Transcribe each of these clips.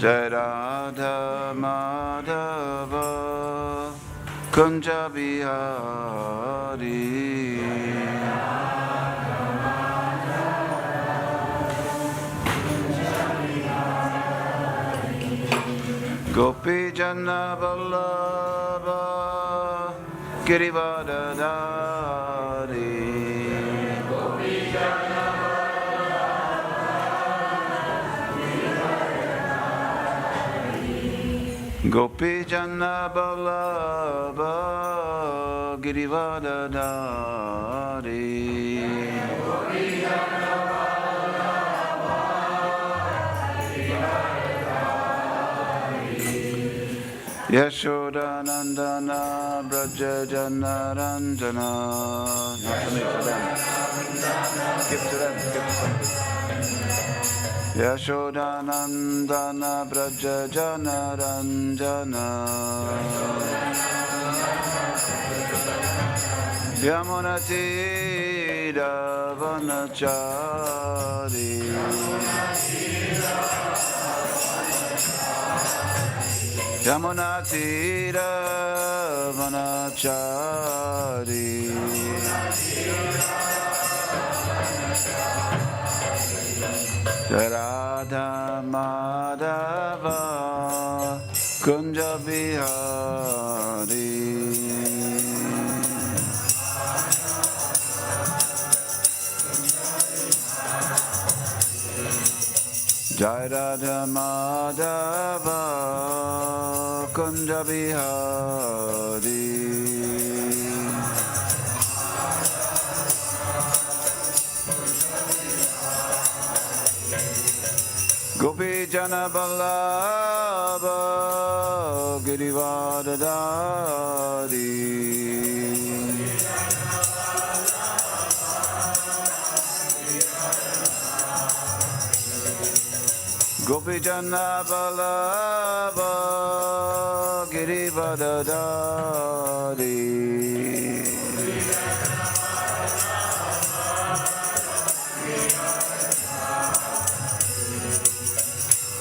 Jai Radha Madhava Kunja Bihari Gopi Jana Vallabha Girivardhari Gopi Jana Vallabha Girivardhari Yashoda Nandana Braja Jana Ranjana. Not to me, to them. Give to them, give to them. Yashoda Nandana Braja Jana Ranjana Yamuna Tira Vanachari Yamuna Tira Vanachari Radha Madhava Kunja Bihari Jai Radha Madhava Kunja Bihari Gopi Jana Vallabha Girivardhari Gopi Jana Vallabha Girivardhari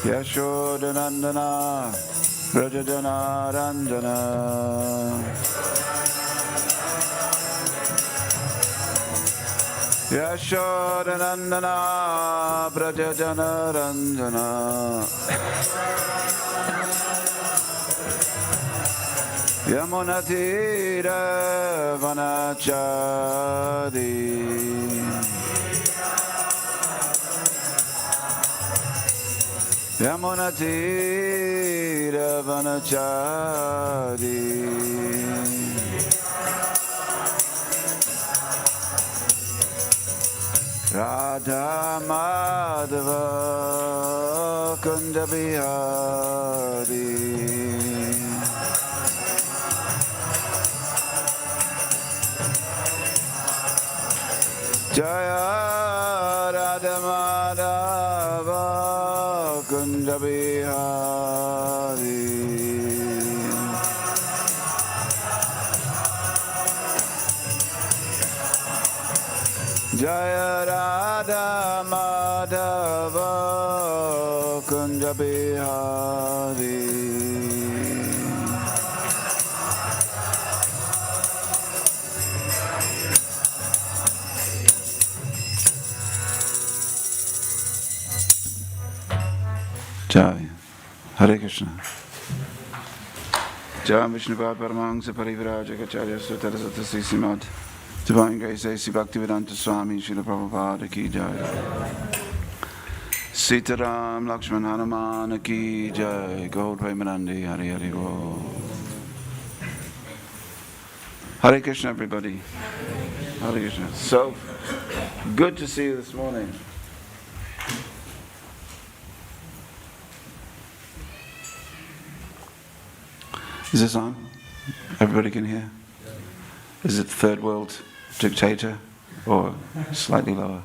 Yashoda Nandana Brajadana Ranjana Yashoda Nandana Brajadana Ranjana Yamuna Tira Vanachari Yamuna Tira Vanachari Radha Madhava Kunja Bihari Jaya Radha Madhava Kunja Bihari Jaya Radha Madhava Kunja Bihari Jai Hare Krishna Jai Vishnupada Paramahansa Parivrajacharya Sutarasata Srisimad Divine Grace A.C. Bhaktivedanta Swami Srila Prabhupada Ki Jai Sitaram Lakshman Hanuman Ki Jai Gaur Premanandi Hari Hari Bo Hare Krishna everybody Hare Krishna. So good to see you this morning. Is this on? Everybody can hear? Is it third world dictator or slightly lower?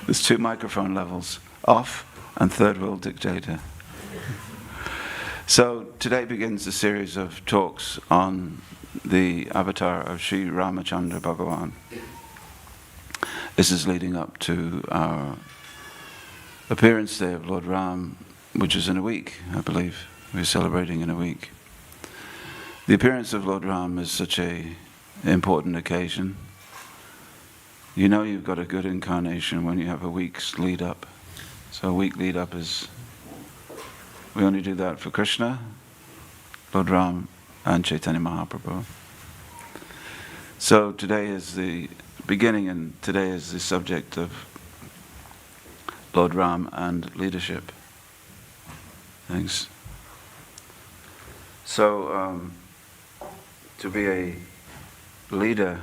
There's two microphone levels, off and third world dictator. So today begins a series of talks on the avatar of Sri Ramachandra Bhagavan. This is leading up to our appearance day of Lord Ram, which is in a week, I believe. We're celebrating in a week. The appearance of Lord Ram is such an important occasion. You know you've got a good incarnation when you have a week's lead up. So a week lead up is, we only do that for Krishna, Lord Ram and Chaitanya Mahaprabhu. So today is the beginning, and today is the subject of Lord Ram and leadership. Thanks. So, to be a leader,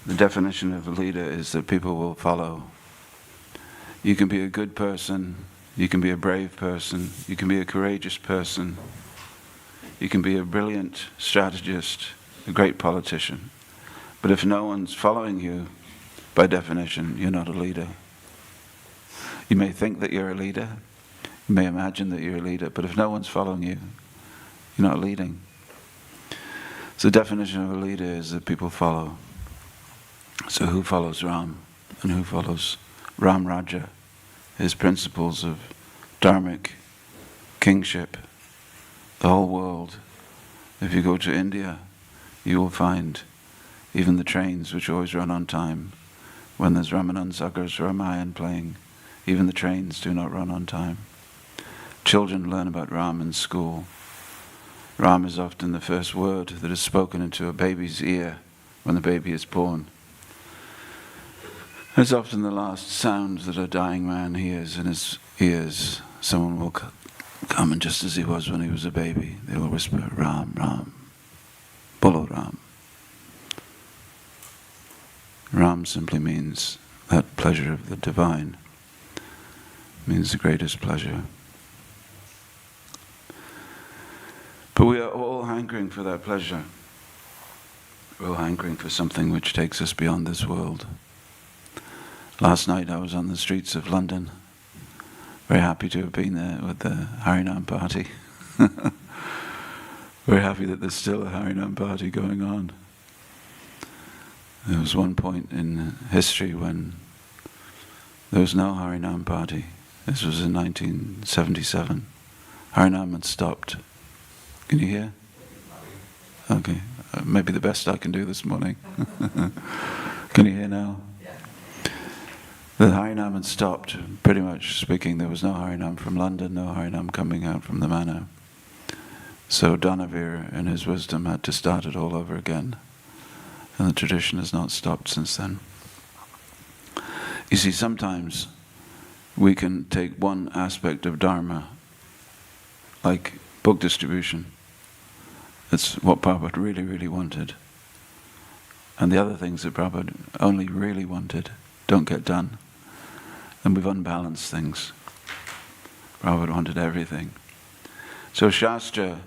the definition of a leader is that people will follow. You can be a good person, you can be a brave person, you can be a courageous person, you can be a brilliant strategist, a great politician. But if no one's following you, by definition, you're not a leader. You may think that you're a leader, you may imagine that you're a leader, but if no one's following you, you're not leading. So the definition of a leader is that people follow. So who follows Ram and who follows Ram Raja, his principles of dharmic kingship, the whole world. If you go to India, you will find even the trains which always run on time. When there's Ramanand Sagar's Ramayan playing, even the trains do not run on time. Children learn about Ram in school. Ram is often the first word that is spoken into a baby's ear when the baby is born. It's often the last sound that a dying man hears in his ears. Someone will come, and just as he was when he was a baby, they will whisper, Ram, Ram, Bolo Ram. Ram simply means that pleasure of the divine. It means the greatest pleasure. But we are all hankering for that pleasure. We're all hankering for something which takes us beyond this world. Last night I was on the streets of London, very happy to have been there with the Harinam party. Very happy that there's still a Harinam party going on. There was one point in history when there was no Harinam party. This was in 1977. Harinam had stopped. Can you hear? Okay, maybe the best I can do this morning. Can you hear now? The Harinam had stopped, pretty much speaking. There was no Harinam from London, no Harinam coming out from the manor. So Dhanavir, in his wisdom, had to start it all over again. And the tradition has not stopped since then. You see, sometimes we can take one aspect of Dharma, like book distribution. It's what Prabhupada really, really wanted. And the other things that Prabhupada only really wanted don't get done. And we've unbalanced things. Prabhupada wanted everything. So Shastra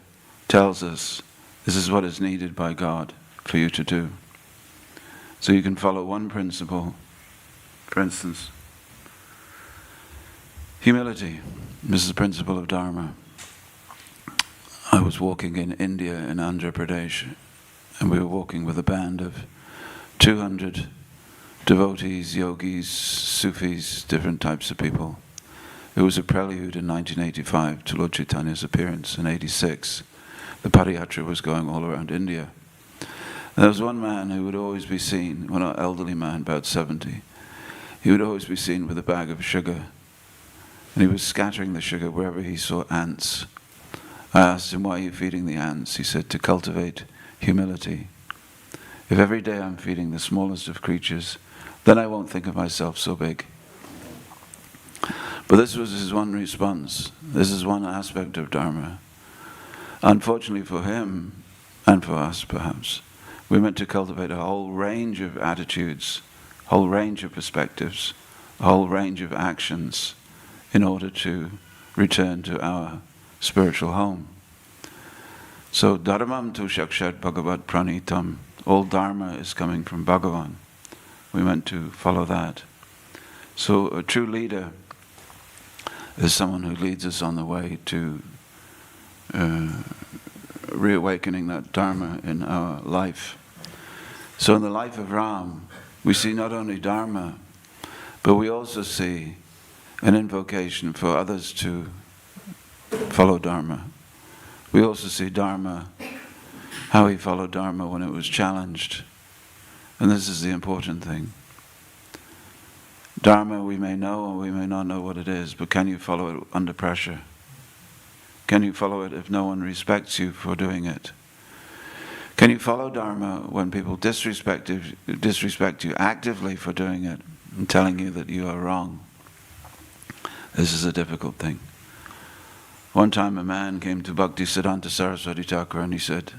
tells us this is what is needed by God for you to do. So you can follow one principle. For instance, humility. This is the principle of Dharma. I was walking in India, in Andhra Pradesh, and we were walking with a band of 200 devotees, yogis, Sufis, different types of people. It was a prelude in 1985 to Lord Chaitanya's appearance in 86. The Padayatra was going all around India. And there was one man who would always be seen, an elderly man, about 70. He would always be seen with a bag of sugar. And he was scattering the sugar wherever he saw ants. I asked him, why are you feeding the ants? He said, to cultivate humility. If every day I'm feeding the smallest of creatures, then I won't think of myself so big. But this was his one response. This is one aspect of Dharma. Unfortunately for him, and for us perhaps, we're meant to cultivate a whole range of attitudes, a whole range of perspectives, a whole range of actions in order to return to our spiritual home. So Dharmam tu shakshat bhagavat pranitam. All Dharma is coming from Bhagavan. We meant to follow that. So a true leader is someone who leads us on the way to reawakening that Dharma in our life. So in the life of Ram, we see not only Dharma, but we also see an invocation for others to follow Dharma. We also see Dharma, how he followed Dharma when it was challenged. And this is the important thing. Dharma we may know or we may not know what it is, but can you follow it under pressure? Can you follow it if no one respects you for doing it? Can you follow Dharma when people disrespect you actively for doing it and telling you that you are wrong? This is a difficult thing. One time a man came to Bhaktisiddhanta Saraswati Thakur and he said,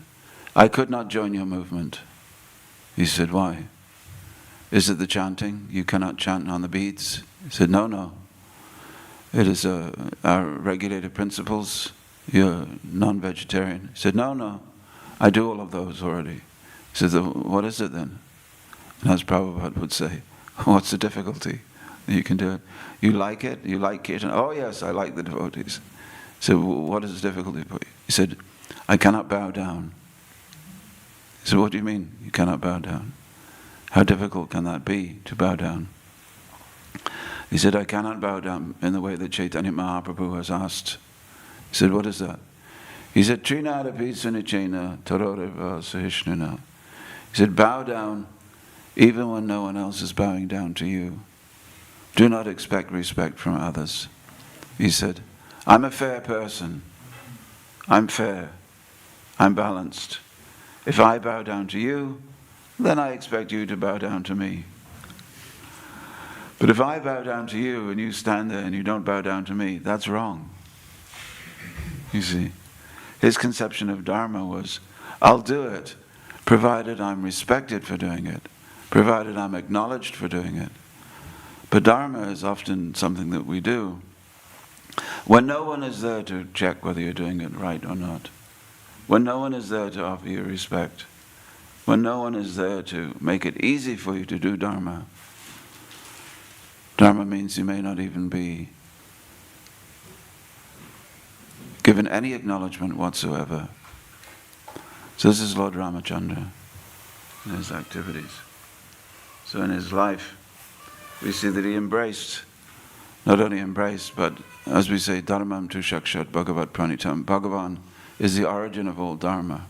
I could not join your movement. He said, why? Is it the chanting? You cannot chant on the beads? He said, no. It is our regulated principles. You're non-vegetarian. He said, no. I do all of those already. He said, what is it then? And as Prabhupada would say, what's the difficulty? You can do it. You like it? You like Kirtan? Oh yes, I like the devotees. So what is the difficulty for you? He said, I cannot bow down. He said, what do you mean you cannot bow down? How difficult can that be to bow down? He said, I cannot bow down in the way that Chaitanya Mahaprabhu has asked. He said, what is that? He said, Trinadapi sunichena taroreva sahishnuna. He said, bow down even when no one else is bowing down to you. Do not expect respect from others. He said, I'm a fair person. I'm fair. I'm balanced. If I bow down to you, then I expect you to bow down to me. But if I bow down to you and you stand there and you don't bow down to me, that's wrong. You see, his conception of Dharma was, I'll do it, provided I'm respected for doing it, provided I'm acknowledged for doing it. But Dharma is often something that we do when no one is there to check whether you're doing it right or not, when no one is there to offer you respect, when no one is there to make it easy for you to do Dharma. Dharma means you may not even be given any acknowledgement whatsoever. So this is Lord Ramachandra in his activities. So in his life, we see that he embraced, not only embraced, but as we say, Dharmam tu shakshat bhagavat pranitam. Bhagavan is the origin of all Dharma.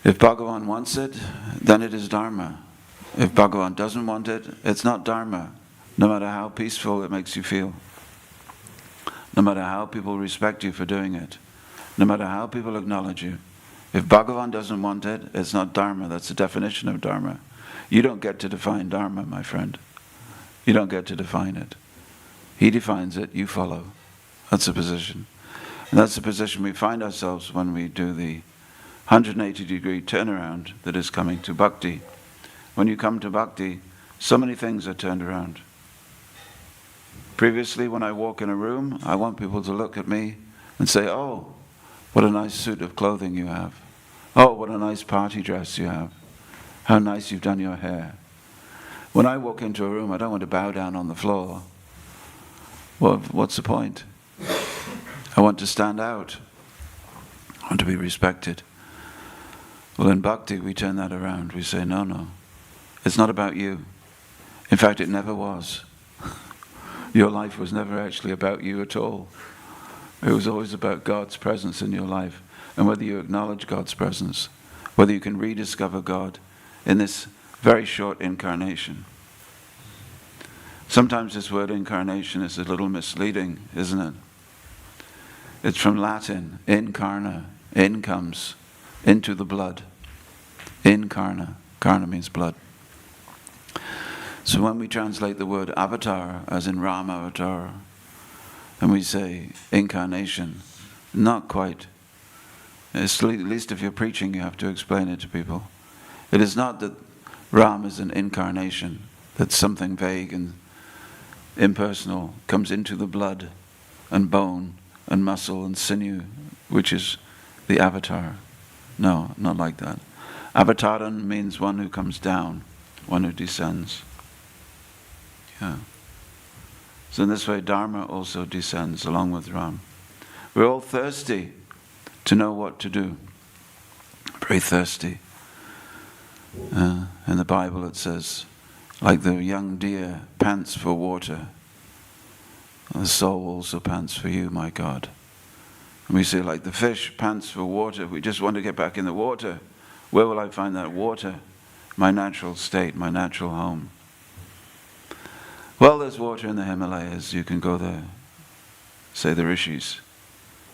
If Bhagavan wants it, then it is Dharma. If Bhagavan doesn't want it, it's not Dharma, no matter how peaceful it makes you feel. No matter how people respect you for doing it. No matter how people acknowledge you. If Bhagavan doesn't want it, it's not Dharma. That's the definition of Dharma. You don't get to define Dharma, my friend. You don't get to define it. He defines it, you follow. That's the position. And that's the position we find ourselves when we do the 180-degree turnaround that is coming to bhakti. When you come to bhakti, so many things are turned around. Previously, when I walk in a room, I want people to look at me and say, oh, what a nice suit of clothing you have. Oh, what a nice party dress you have. How nice you've done your hair. When I walk into a room, I don't want to bow down on the floor. Well, what's the point? I want to stand out. I want to be respected. Well, in bhakti, we turn that around. We say, no. It's not about you. In fact, it never was. Your life was never actually about you at all. It was always about God's presence in your life, and whether you acknowledge God's presence, whether you can rediscover God in this very short incarnation. Sometimes this word incarnation is a little misleading, isn't it? It's from Latin, incarna. In comes into the blood. Incarna. Karna means blood. So when we translate the word avatar, as in Rāma-avatar, and we say incarnation, not quite. At least if you're preaching, you have to explain it to people. It is not that Ram is an incarnation, that something vague and impersonal comes into the blood and bone and muscle and sinew, which is the avatar. No, not like that. Avataran means one who comes down, one who descends. Yeah. So in this way, Dharma also descends along with Ram. We're all thirsty to know what to do. Very thirsty. In the Bible it says, like the young deer pants for water, the soul also pants for you, my God. And we say, like the fish pants for water, we just want to get back in the water. Where will I find that water? My natural state, my natural home. Well, there's water in the Himalayas. You can go there. Say the rishis.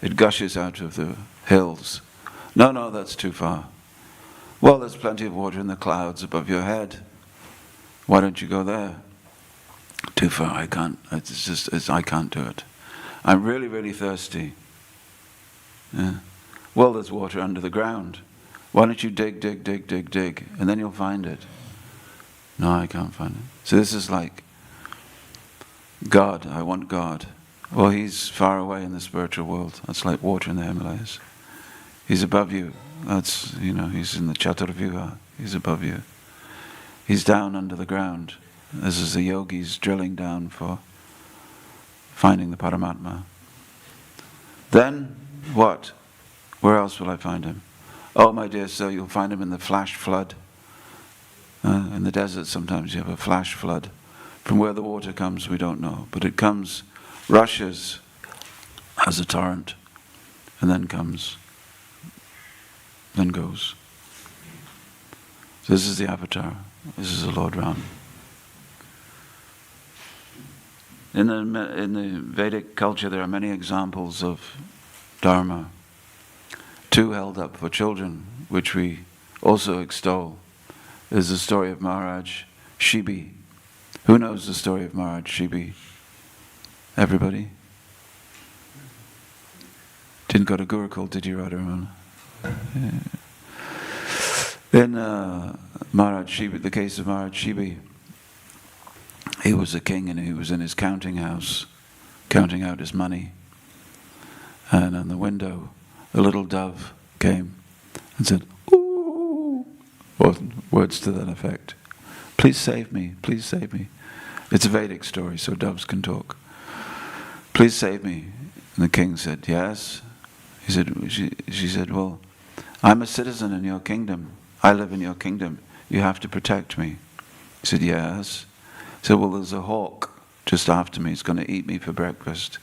It gushes out of the hills. No, that's too far. Well, there's plenty of water in the clouds above your head. Why don't you go there? Too far. I can't. I can't do it. I'm really, really thirsty. Yeah. Well, there's water under the ground. Why don't you dig, and then you'll find it. No, I can't find it. So this is like God. I want God. Well, He's far away in the spiritual world. That's like water in the Himalayas. He's above you. That's, He's in the Chaturvyuha. He's above you. He's down under the ground. This is the yogis drilling down for finding the Paramatma. Then, what? Where else will I find Him? Oh, my dear sir, you'll find Him in the flash flood. In the desert sometimes you have a flash flood. From where the water comes, we don't know. But it comes, rushes as a torrent, and then comes, then goes. So this is the avatar. This is the Lord Rama. In the Vedic culture, there are many examples of Dharma. Two held up for children, which we also extol, is the story of Maharaj Shibi. Who knows the story of Maharaj Shibi? Everybody? Didn't go to Gurukul, did you, Radharana? Yeah. In Maharaj Shibi, the case of Maharaj Shibi, he was a king and he was in his counting house, counting out his money. And on the window, a little dove came and said, "Ooh," or words to that effect. "Please save me, please save me." It's a Vedic story, so doves can talk. "Please save me." And the king said, "Yes." She said, "Well, I'm a citizen in your kingdom. I live in your kingdom. You have to protect me." He said, "Yes." He said, "Well, there's a hawk just after me. He's going to eat me for breakfast."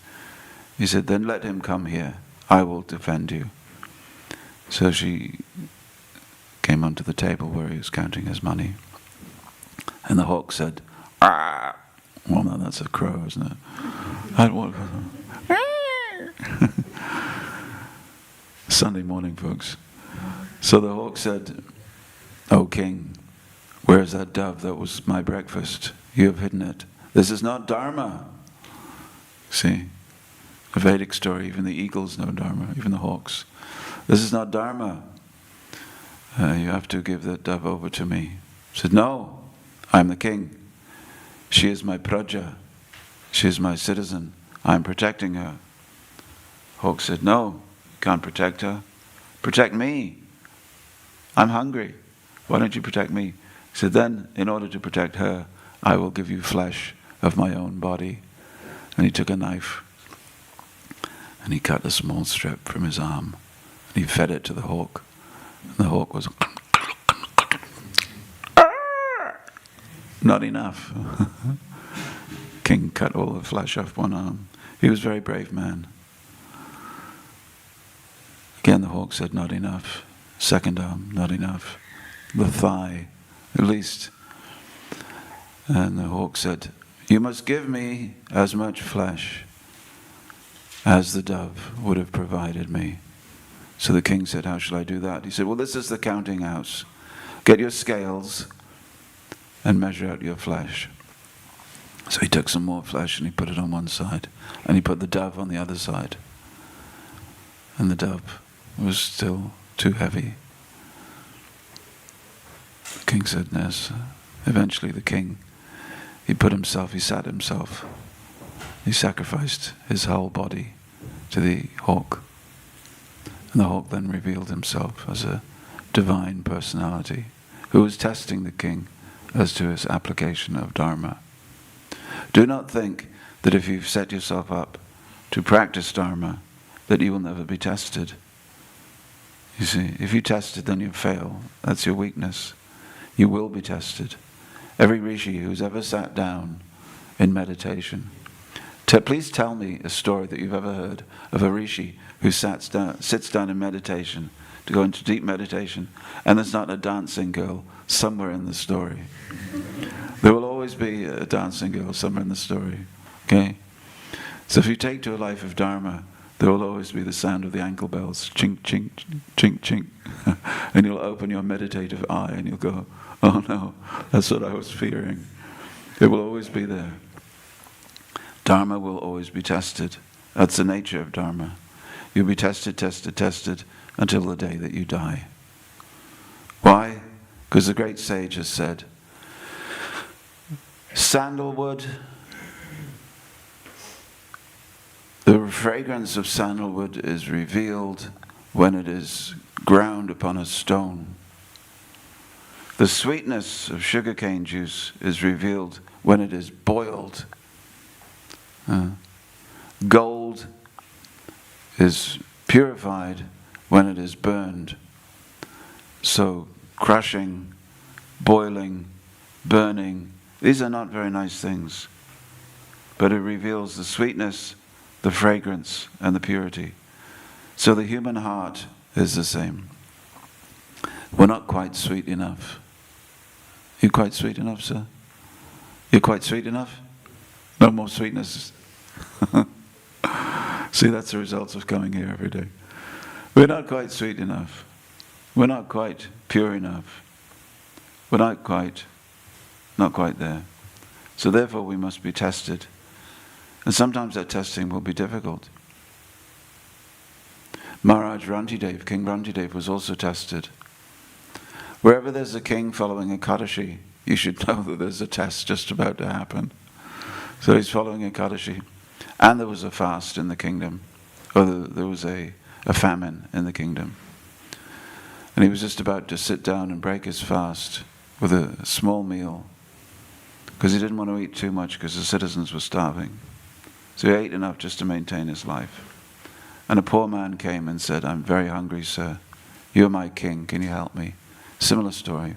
He said, "Then let him come here. I will defend you." So she came onto the table where he was counting his money. And the hawk said, "Ah." Well, no, that's a crow, isn't it? Sunday morning, folks. So the hawk said, "O king, where is that dove that was my breakfast? You have hidden it. This is not Dharma." See, a Vedic story, even the eagles know Dharma, even the hawks. "This is not Dharma. You have to give that dove over to me." He said, "No, I'm the king. She is my praja. She is my citizen. I'm protecting her." Hawk said, "No, you can't protect her. Protect me. I'm hungry. Why don't you protect me?" He said, "Then, in order to protect her, I will give you flesh of my own body." And he took a knife and he cut a small strip from his arm and he fed it to the hawk. And the hawk was, not enough. King cut all the flesh off one arm. He was a very brave man. Again the hawk said, "Not enough." Second arm, not enough. The thigh, at least. And the hawk said, "You must give me as much flesh as the dove would have provided me." So the king said, "How shall I do that?" He said, "Well, this is the counting house. Get your scales and measure out your flesh." So he took some more flesh and he put it on one side, and he put the dove on the other side. And the dove was still too heavy. The king said, "Yes." Eventually the king, he sat himself. He sacrificed his whole body to the hawk. And the hawk then revealed himself as a divine personality who was testing the king as to his application of Dharma. Do not think that if you've set yourself up to practice Dharma, that you will never be tested. You see, if you test it, then you fail. That's your weakness. You will be tested. Every rishi who's ever sat down in meditation Please tell me a story that you've ever heard of a rishi who sits down in meditation, to go into deep meditation, and there's not a dancing girl somewhere in the story. There will always be a dancing girl somewhere in the story. Okay? So if you take to a life of Dharma, there will always be the sound of the ankle bells, chink, chink, chink, chink. And you'll open your meditative eye and you'll go, oh no, that's what I was fearing. It will always be there. Dharma will always be tested. That's the nature of Dharma. You'll be tested, tested, tested until the day that you die. Why? Because the great sage has said, sandalwood, the fragrance of sandalwood is revealed when it is ground upon a stone. The sweetness of sugarcane juice is revealed when it is boiled. Gold is purified when it is burned. So crushing, boiling, burning, these are not very nice things. But it reveals the sweetness, the fragrance, and the purity. So the human heart is the same. We're not quite sweet enough. You quite sweet enough, sir? You're quite sweet enough? No more sweetness. See, that's the results of coming here every day. We're not quite sweet enough. We're not quite pure enough. We're not quite there. So therefore we must be tested. And sometimes that testing will be difficult. Maharaj Rantidev, King Rantidev, was also tested. Wherever there's a king following Ekadashi, you should know that there's a test just about to happen. So he's following Ekadashi. And there was a fast in the kingdom. Or there was a famine in the kingdom. And he was just about to sit down and break his fast with a small meal. Because he didn't want to eat too much because the citizens were starving. So he ate enough just to maintain his life. And a poor man came and said, I'm very hungry, sir. You're my king, can you help me? Similar story.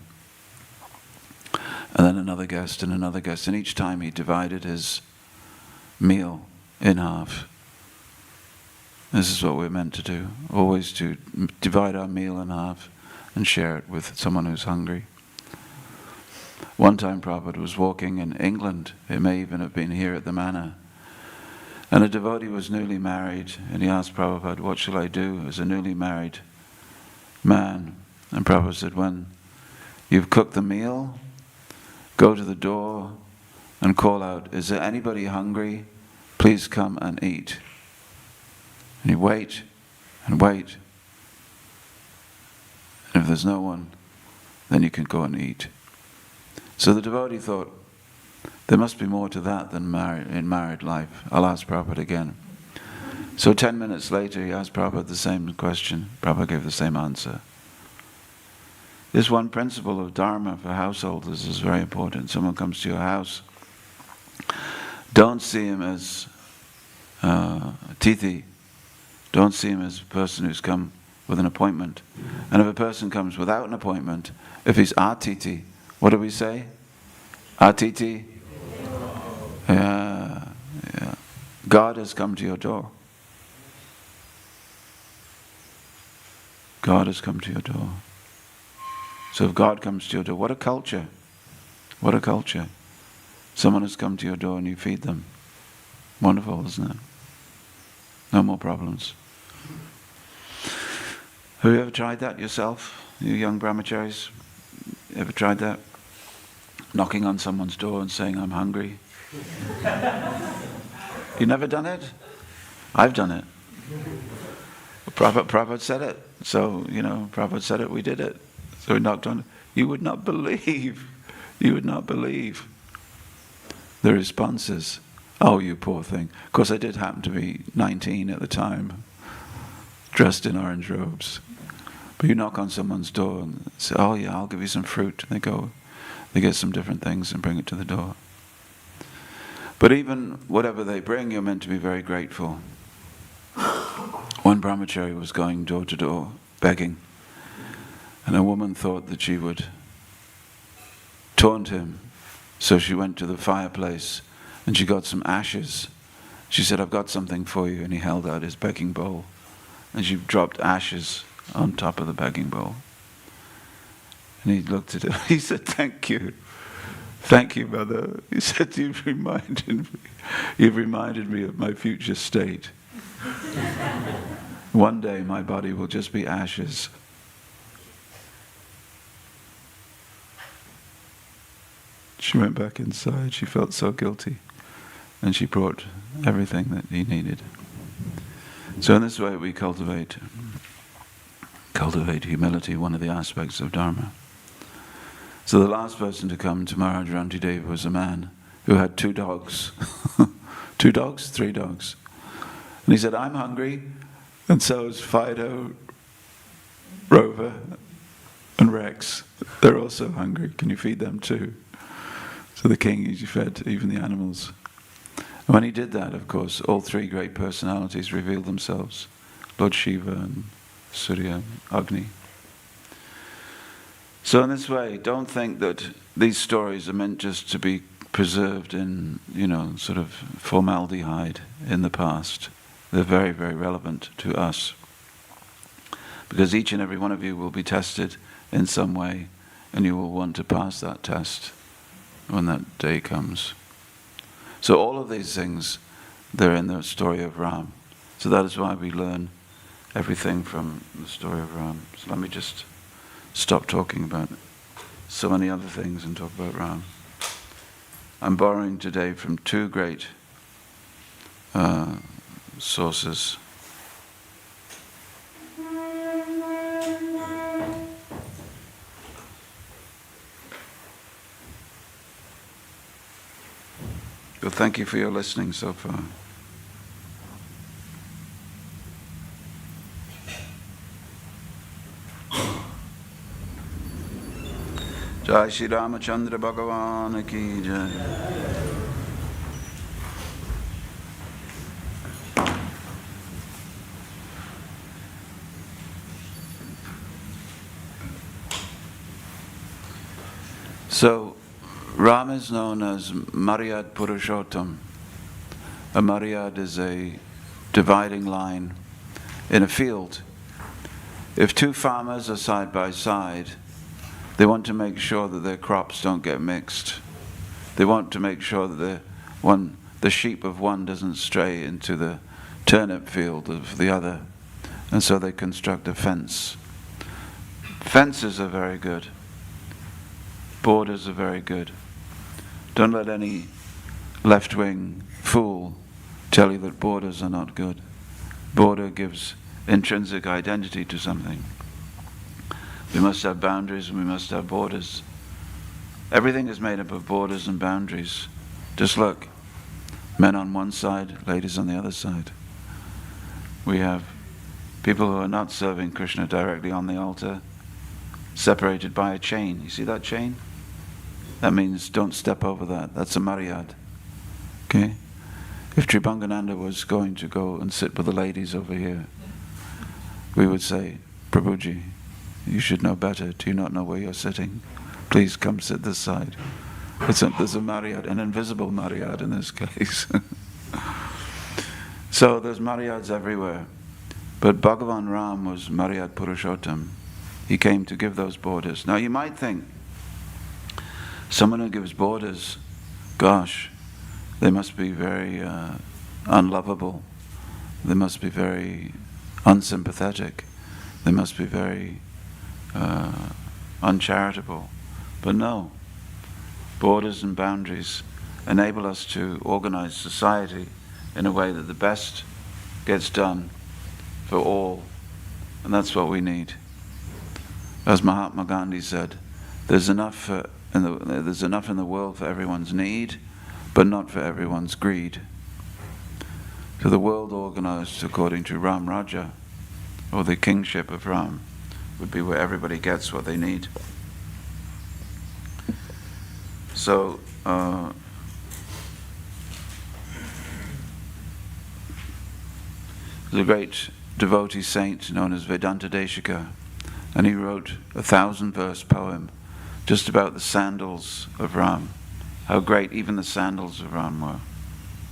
And then another guest and another guest. And each time he divided his meal in half. This is what we're meant to do. Always to divide our meal in half and share it with someone who's hungry. One time Prabhupada was walking in England. It may even have been here at the manor. And a devotee was newly married, and he asked Prabhupada, what shall I do as a newly married man? And Prabhupada said, when you've cooked the meal, go to the door and call out, is there anybody hungry? Please come and eat. And you wait and wait. And if there's no one, then you can go and eat. So the devotee thought, there must be more to that than in married life. I'll ask Prabhupada again. So 10 minutes later, he asked Prabhupada the same question. Prabhupada gave the same answer. This one principle of Dharma for householders is very important. Someone comes to your house. Don't see him as Tithi. Don't see him as a person who's come with an appointment. And if a person comes without an appointment, if he's Atiti, what do we say? Atiti? Yeah. God has come to your door. God has come to your door. So if God comes to your door, what a culture. What a culture. Someone has come to your door and you feed them. Wonderful, isn't it? No more problems. Have you ever tried that yourself? You young brahmacharis? Ever tried that? Knocking on someone's door and saying, I'm hungry. You never done it? I've done it. Prabhupada said it. So, Prabhupada said it, we did it. So we knocked on it. You would not believe the responses. Oh, you poor thing. Of course, I did happen to be 19 at the time, dressed in orange robes. But you knock on someone's door and say, oh yeah, I'll give you some fruit. And they get some different things and bring it to the door. But even whatever they bring, you're meant to be very grateful. One brahmachari was going door to door, begging. And a woman thought that she would taunt him. So she went to the fireplace and she got some ashes She said, "I've got something for you." And he held out his begging bowl. And she dropped ashes on top of the begging bowl. And he looked at her. He said, "Thank you. Thank you, Mother." He said, You've reminded me of my future state. One day my body will just be ashes. She went back inside. She felt so guilty. And she brought everything that he needed. So in this way we cultivate humility, one of the aspects of Dharma. So the last person to come to Maharaj Rantideva was a man who had 2 dogs. 2 dogs? 3 dogs. And he said, "I'm hungry, and so is Fido, Rover, and Rex. They're also hungry. Can you feed them too?" So the king usually fed even the animals. And when he did that, of course, all 3 great personalities revealed themselves. Lord Shiva and Surya and Agni. So in this way, don't think that these stories are meant just to be preserved in, sort of formaldehyde in the past. They're very, very relevant to us. Because each and every one of you will be tested in some way, and you will want to pass that test when that day comes. So all of these things, they're in the story of Ram. So that is why we learn everything from the story of Ram. So let me just stop talking about so many other things and talk about Ram. I'm borrowing today from 2 great sources. Well, thank you for your listening so far. Jai Shri Ramachandra Bhagavan ki jai. So, Ram is known as Maryad Purushottam. A Maryad is a dividing line in a field. If 2 farmers are side by side, they want to make sure that their crops don't get mixed. They want to make sure that the sheep of one doesn't stray into the turnip field of the other. And so they construct a fence. Fences are very good. Borders are very good. Don't let any left-wing fool tell you that borders are not good. Border gives intrinsic identity to something. We must have boundaries and we must have borders. Everything is made up of borders and boundaries. Just look, men on one side, ladies on the other side. We have people who are not serving Krishna directly on the altar, separated by a chain. You see that chain? That means don't step over that. That's a Maryad. Okay? If Tribhangananda was going to go and sit with the ladies over here, we would say, "Prabhuji, you should know better. Do you not know where you're sitting? Please come sit this side." There's a Maryad, an invisible Maryad in this case. So there's Maryads everywhere. But Bhagavan Ram was Maryad Purushottam. He came to give those borders. Now you might think, someone who gives borders, gosh, they must be very unlovable. They must be very unsympathetic. They must be very uncharitable. But no, borders and boundaries enable us to organize society in a way that the best gets done for all, and that's what we need. As Mahatma Gandhi said, there's enough in the world for everyone's need, but not for everyone's greed. So the world organized according to Ram Raja, or the kingship of Ram, would be where everybody gets what they need. So, there's a great devotee saint known as Vedanta Deshika, and he wrote a 1,000-verse poem just about the sandals of Ram. How great even the sandals of Ram were.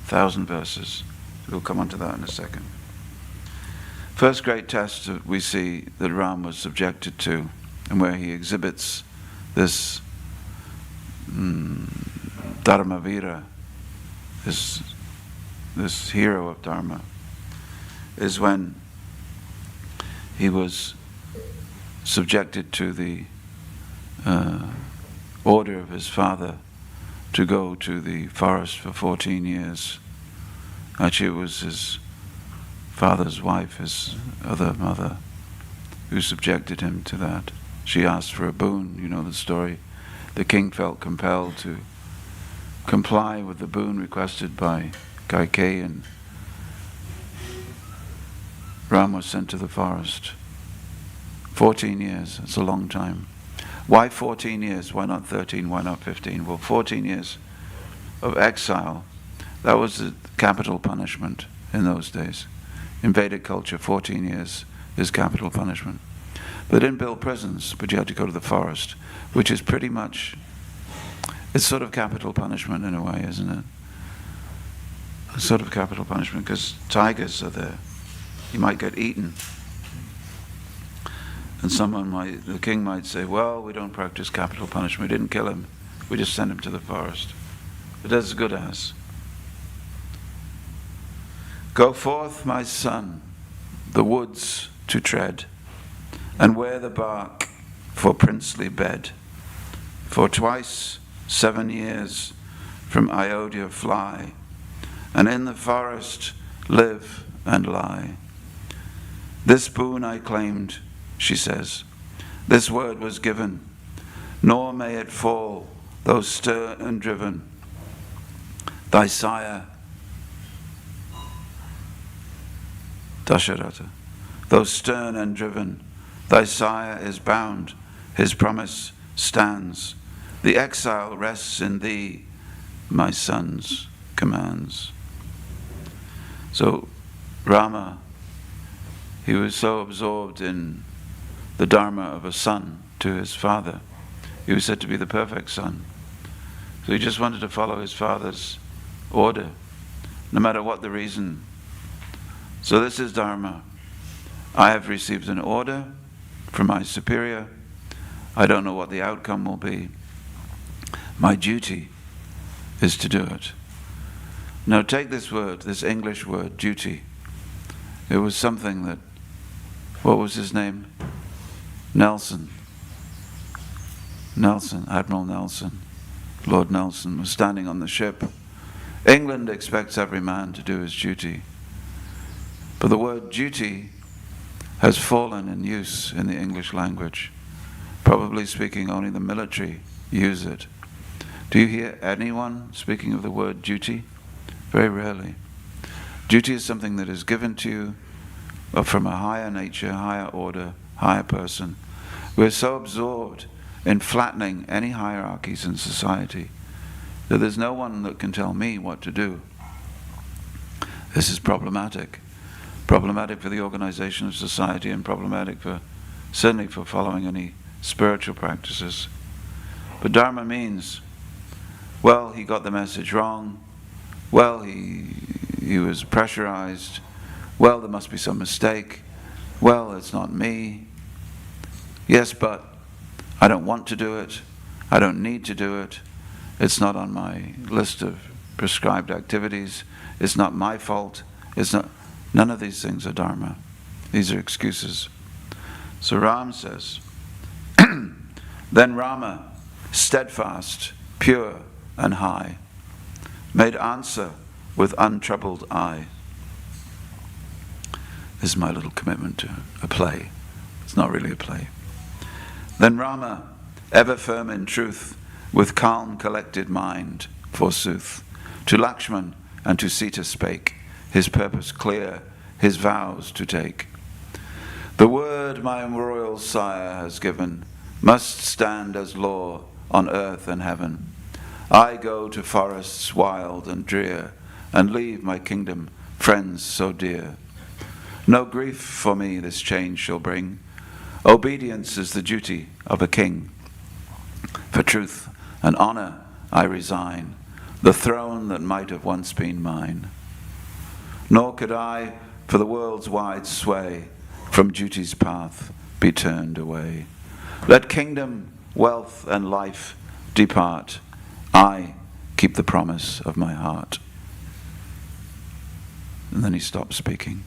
1,000 verses. We'll come on to that in a second. First great test that we see that Ram was subjected to, and where he exhibits this Dharmavira, this hero of Dharma, is when he was subjected to the order of his father to go to the forest for 14 years. Actually, it was his father's wife, his other mother, who subjected him to that. She asked for a boon, you know the story. The king felt compelled to comply with the boon requested by Kaikeyi, and Ram was sent to the forest. 14 years, that's a long time. Why 14 years? Why not 13? Why not 15? Well, 14 years of exile, that was the capital punishment in those days. In Vedic culture, 14 years is capital punishment. They didn't build prisons, but you had to go to the forest, which is pretty much, it's sort of capital punishment in a way, isn't it? It's sort of capital punishment, because tigers are there. You might get eaten. And the king might say, well, we don't practice capital punishment. We didn't kill him. We just sent him to the forest. But as good as. Go forth, my son, the woods to tread, and wear the bark for princely bed. For twice 7 years from Ayodhya fly, and in the forest live and lie. This boon I claimed, she says, this word was given, nor may it fall, though stirred and driven. Thy sire, Dasharatha, though stern and driven, thy sire is bound, his promise stands. The exile rests in thee, my son's commands. So Rama, he was so absorbed in the dharma of a son to his father. He was said to be the perfect son. So he just wanted to follow his father's order, no matter what the reason. So this is dharma. I have received an order from my superior. I don't know what the outcome will be. My duty is to do it. Now take this word, this English word, duty. It was something that, what was his name? Nelson, Admiral Nelson, Lord Nelson was standing on the ship. England expects every man to do his duty. But the word duty has fallen in use in the English language. Probably speaking, only the military use it. Do you hear anyone speaking of the word duty? Very rarely. Duty is something that is given to you from a higher nature, higher order, higher person. We're so absorbed in flattening any hierarchies in society that there's no one that can tell me what to do. This is problematic. Problematic for the organization of society, and problematic certainly for following any spiritual practices. But Dharma means, well, he got the message wrong. Well, he was pressurized. Well, there must be some mistake. Well, it's not me. Yes, but I don't want to do it. I don't need to do it. It's not on my list of prescribed activities. It's not my fault. It's not. None of these things are dharma. These are excuses. So Ram says, then Rama, steadfast, pure and high, made answer with untroubled eye. This is my little commitment to a play. It's not really a play. Then Rama, ever firm in truth, with calm collected mind, forsooth, to Lakshman and to Sita spake, his purpose clear, his vows to take. The word my royal sire has given must stand as law on earth and heaven. I go to forests wild and drear, and leave my kingdom, friends so dear. No grief for me this change shall bring. Obedience is the duty of a king. For truth and honor I resign, the throne that might have once been mine. nor could I, for the world's wide sway, from duty's path be turned away. Let kingdom, wealth, and life depart, I keep the promise of my heart. And then he stopped speaking.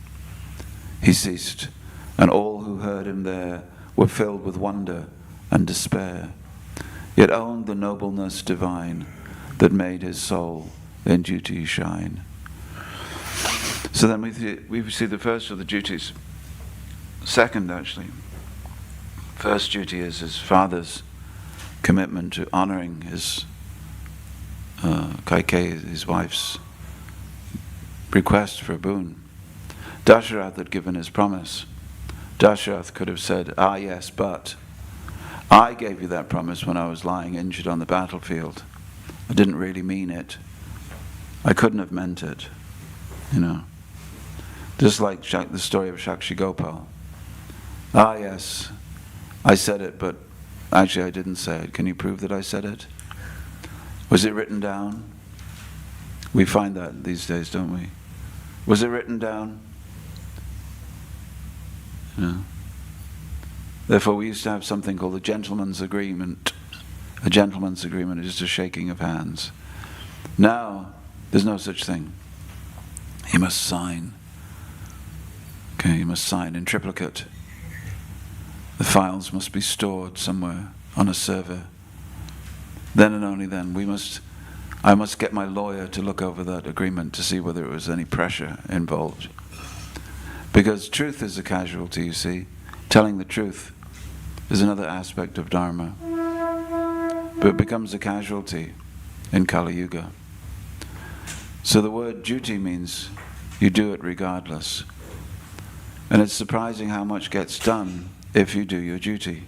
He ceased, and all who heard him there were filled with wonder and despair, yet owned the nobleness divine that made his soul in duty shine. So then we see the first of the duties. Second, actually. First duty is his father's commitment to honoring his Kaikeyi, his wife's request for a boon. Dasharatha had given his promise. Dasharatha could have said, "Ah yes, but I gave you that promise when I was lying injured on the battlefield. I didn't really mean it. I couldn't have meant it." You know. Just like the story of Shakshi Gopal. "Ah yes, I said it, but actually I didn't say it. Can you prove that I said it? Was it written down?" We find that these days, don't we? Was it written down? No. Therefore, we used to have something called a gentleman's agreement. A gentleman's agreement is just a shaking of hands. Now, there's no such thing. He must sign. Okay, he must sign in triplicate. The files must be stored somewhere on a server. Then and only then, I must get my lawyer to look over that agreement to see whether there was any pressure involved. Because truth is a casualty, you see. Telling the truth is another aspect of Dharma. But it becomes a casualty in Kali Yuga. So the word duty means you do it regardless. And it's surprising how much gets done if you do your duty.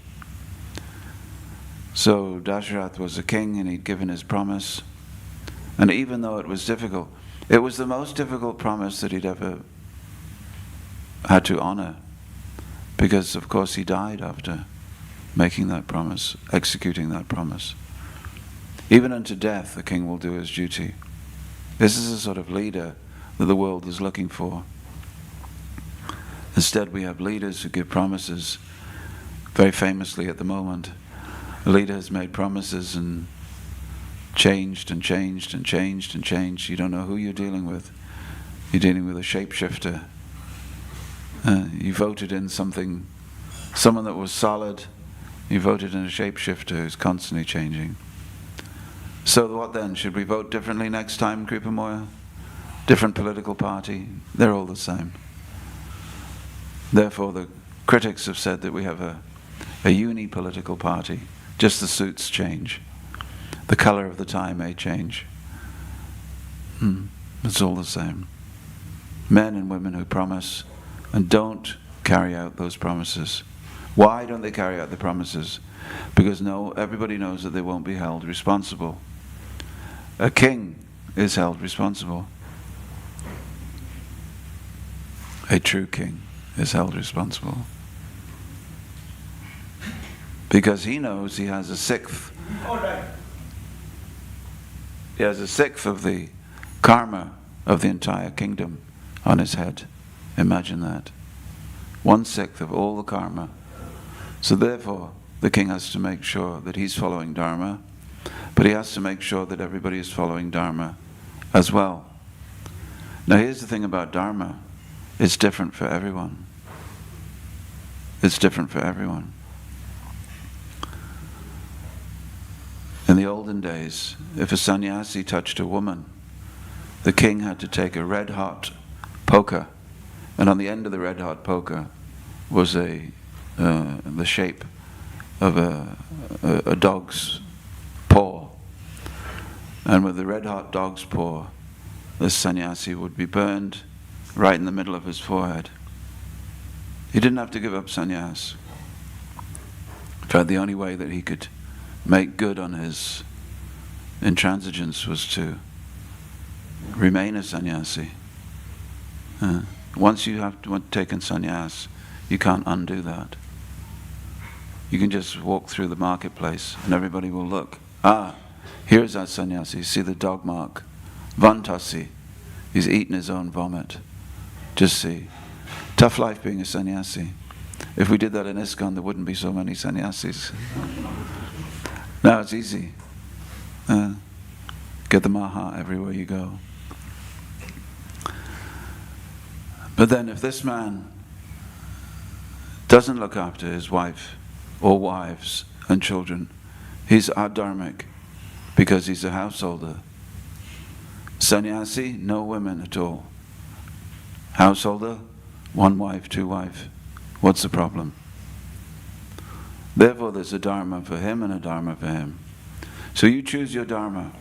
So Dasharatha was a king and he'd given his promise. And even though it was difficult, it was the most difficult promise that he'd ever had to honor. Because of course he died after making that promise, executing that promise. Even unto death the king will do his duty. This is a sort of leader that the world is looking for. Instead we have leaders who give promises. Very famously at the moment, a leader has made promises and changed and changed and changed and changed. You don't know who you're dealing with. You're dealing with a shapeshifter. You voted in someone that was solid. You voted in a shapeshifter who's constantly changing. So what then? Should we vote differently next time, Kripamoya? Different political party? They're all the same. Therefore, the critics have said that we have a uni-political party. Just the suits change. The color of the tie may change. It's all the same. Men and women who promise and don't carry out those promises. Why don't they carry out the promises? Because everybody knows that they won't be held responsible. A king is held responsible. A true king is held responsible. Because he knows he has a sixth. He has a sixth of the karma of the entire kingdom on his head. Imagine that. 1/6 of all the karma. So therefore, the king has to make sure that he's following Dharma, but he has to make sure that everybody is following Dharma as well. Now here's the thing about Dharma. It's different for everyone. It's different for everyone. In the olden days, if a sannyasi touched a woman, the king had to take a red-hot poker, and on the end of the red-hot poker was the shape of a dog's paw. And with the red-hot dog's paw, the sannyasi would be burned right in the middle of his forehead. He didn't have to give up sannyas. In fact, the only way that he could make good on his intransigence was to remain a sannyasi. Once you have taken sannyas, you can't undo that. You can just walk through the marketplace and everybody will look. Here's that sannyasi. You see the dog mark. Vantasi. He's eaten his own vomit. Just see. Tough life being a sannyasi. If we did that in ISKCON, there wouldn't be so many sannyasis. Now it's easy. Get the maha everywhere you go. But then if this man doesn't look after his wife or wives and children, he's adharmic because he's a householder. Sannyasi, no women at all. Householder, 1 wife, 2 wife. What's the problem? Therefore there's a dharma for him and a dharma for him. So you choose your dharma.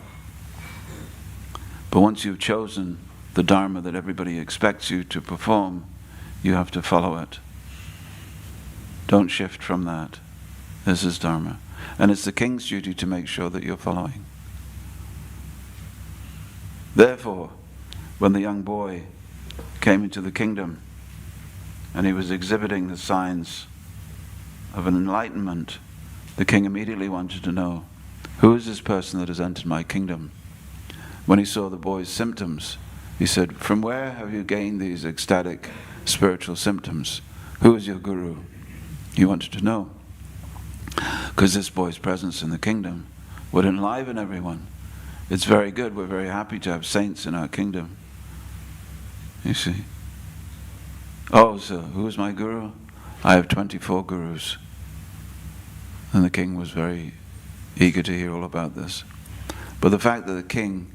But once you've chosen the dharma that everybody expects you to perform, you have to follow it. Don't shift from that. This is dharma. And it's the king's duty to make sure that you're following. Therefore, when the young boy came into the kingdom and he was exhibiting the signs of an enlightenment, the king immediately wanted to know, who is this person that has entered my kingdom? When he saw the boy's symptoms, he said, from where have you gained these ecstatic spiritual symptoms? Who is your guru? He wanted to know. Because this boy's presence in the kingdom would enliven everyone. It's very good. We're very happy to have saints in our kingdom. You see? Oh, so who is my guru? I have 24 gurus. And the king was very eager to hear all about this. But the fact that the king,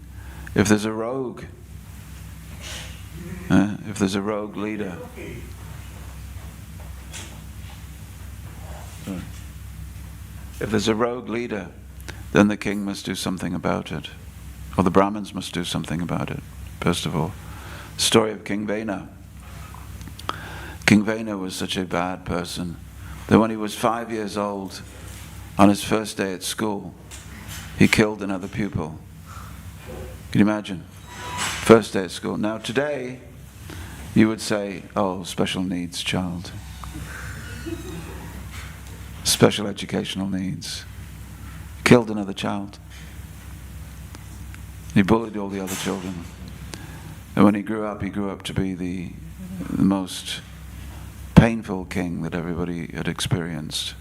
if there's a rogue leader, if there's a rogue leader, then the king must do something about it. Or the Brahmins must do something about it, first of all. Story of King Vena. King Vena was such a bad person that when he was 5 years old, on his first day at school, he killed another pupil. Can you imagine? First day at school. Now today, you would say, oh, special needs child. Special educational needs. Killed another child. He bullied all the other children. And when he grew up to be the most painful king that everybody had experienced.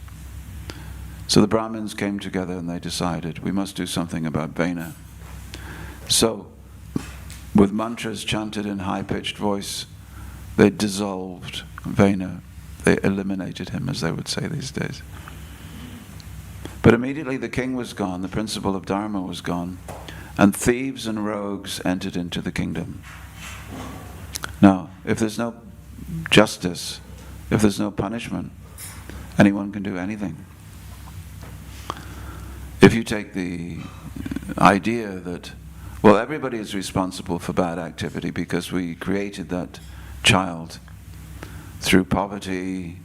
So the Brahmins came together and they decided, we must do something about Vena. So, with mantras chanted in high-pitched voice, they dissolved Vena. They eliminated him, as they would say these days. But immediately the king was gone, the principle of Dharma was gone, and thieves and rogues entered into the kingdom. Now, if there's no justice, if there's no punishment, anyone can do anything. If you take the idea that, well, everybody is responsible for bad activity because we created that child through poverty.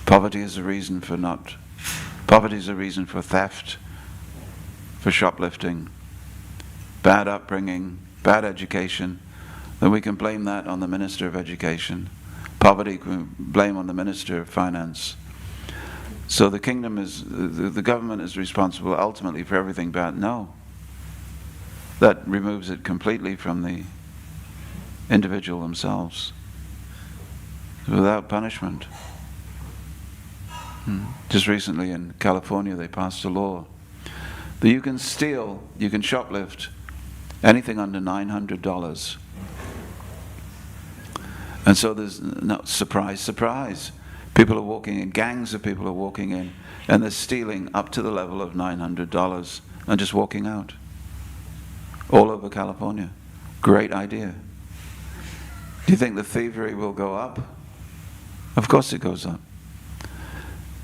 Poverty is a reason for theft, for shoplifting, bad upbringing, bad education, then we can blame that on the Minister of Education. Poverty can blame on the Minister of Finance. So the kingdom is, the government is responsible ultimately for everything bad. No. That removes it completely from the individual themselves. Without punishment. Just recently in California they passed a law that you can steal, you can shoplift anything under $900. And so there's no surprise, surprise. People are walking in, gangs of people are walking in, and they're stealing up to the level of $900 and just walking out. All over California. Great idea. Do you think the thievery will go up? Of course it goes up.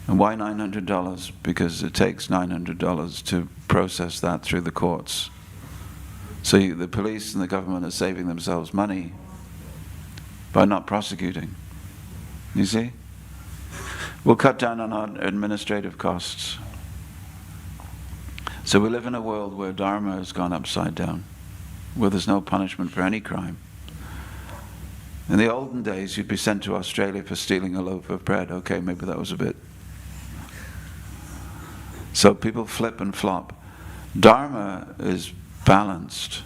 And why $900? Because it takes $900 to process that through the courts. So the police and the government are saving themselves money by not prosecuting. You see? We'll cut down on our administrative costs. So we live in a world where Dharma has gone upside down, where there's no punishment for any crime. In the olden days, you'd be sent to Australia for stealing a loaf of bread. Okay, maybe that was a bit. So people flip and flop. Dharma is balanced.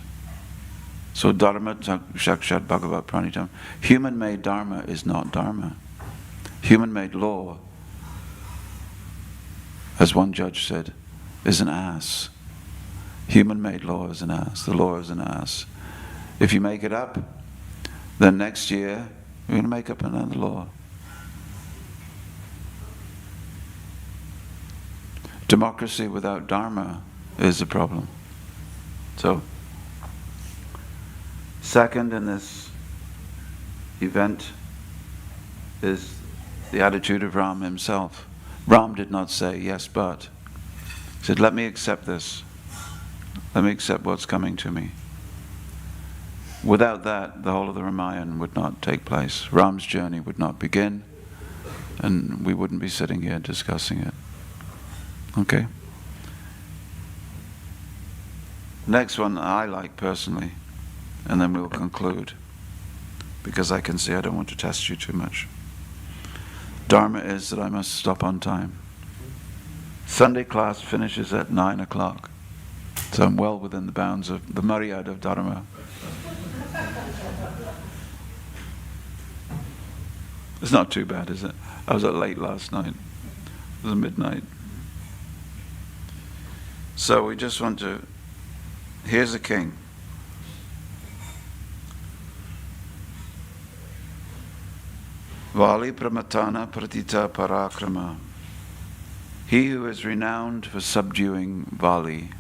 So dharma sakshat bhagavat pranitam. Human-made dharma is not dharma. Human-made law, as one judge said, is an ass. Human-made law is an ass. The law is an ass. If you make it up, then next year you're going to make up another law. Democracy without dharma is a problem. So, second in this event is the attitude of Ram himself. Ram did not say, yes, but. He said, let me accept this. Let me accept what's coming to me. Without that, the whole of the Ramayana would not take place. Ram's journey would not begin, and we wouldn't be sitting here discussing it. Okay? Next one I like personally, and then we'll conclude, because I can see I don't want to test you too much. Dharma is that I must stop on time. Sunday class finishes at 9 o'clock, so I'm well within the bounds of the Maryada of Dharma. It's not too bad, is it? I was up late last night. It was midnight. So we just want to... Here's the king. Vali pramatana pratita parakrama. He who is renowned for subduing Vali.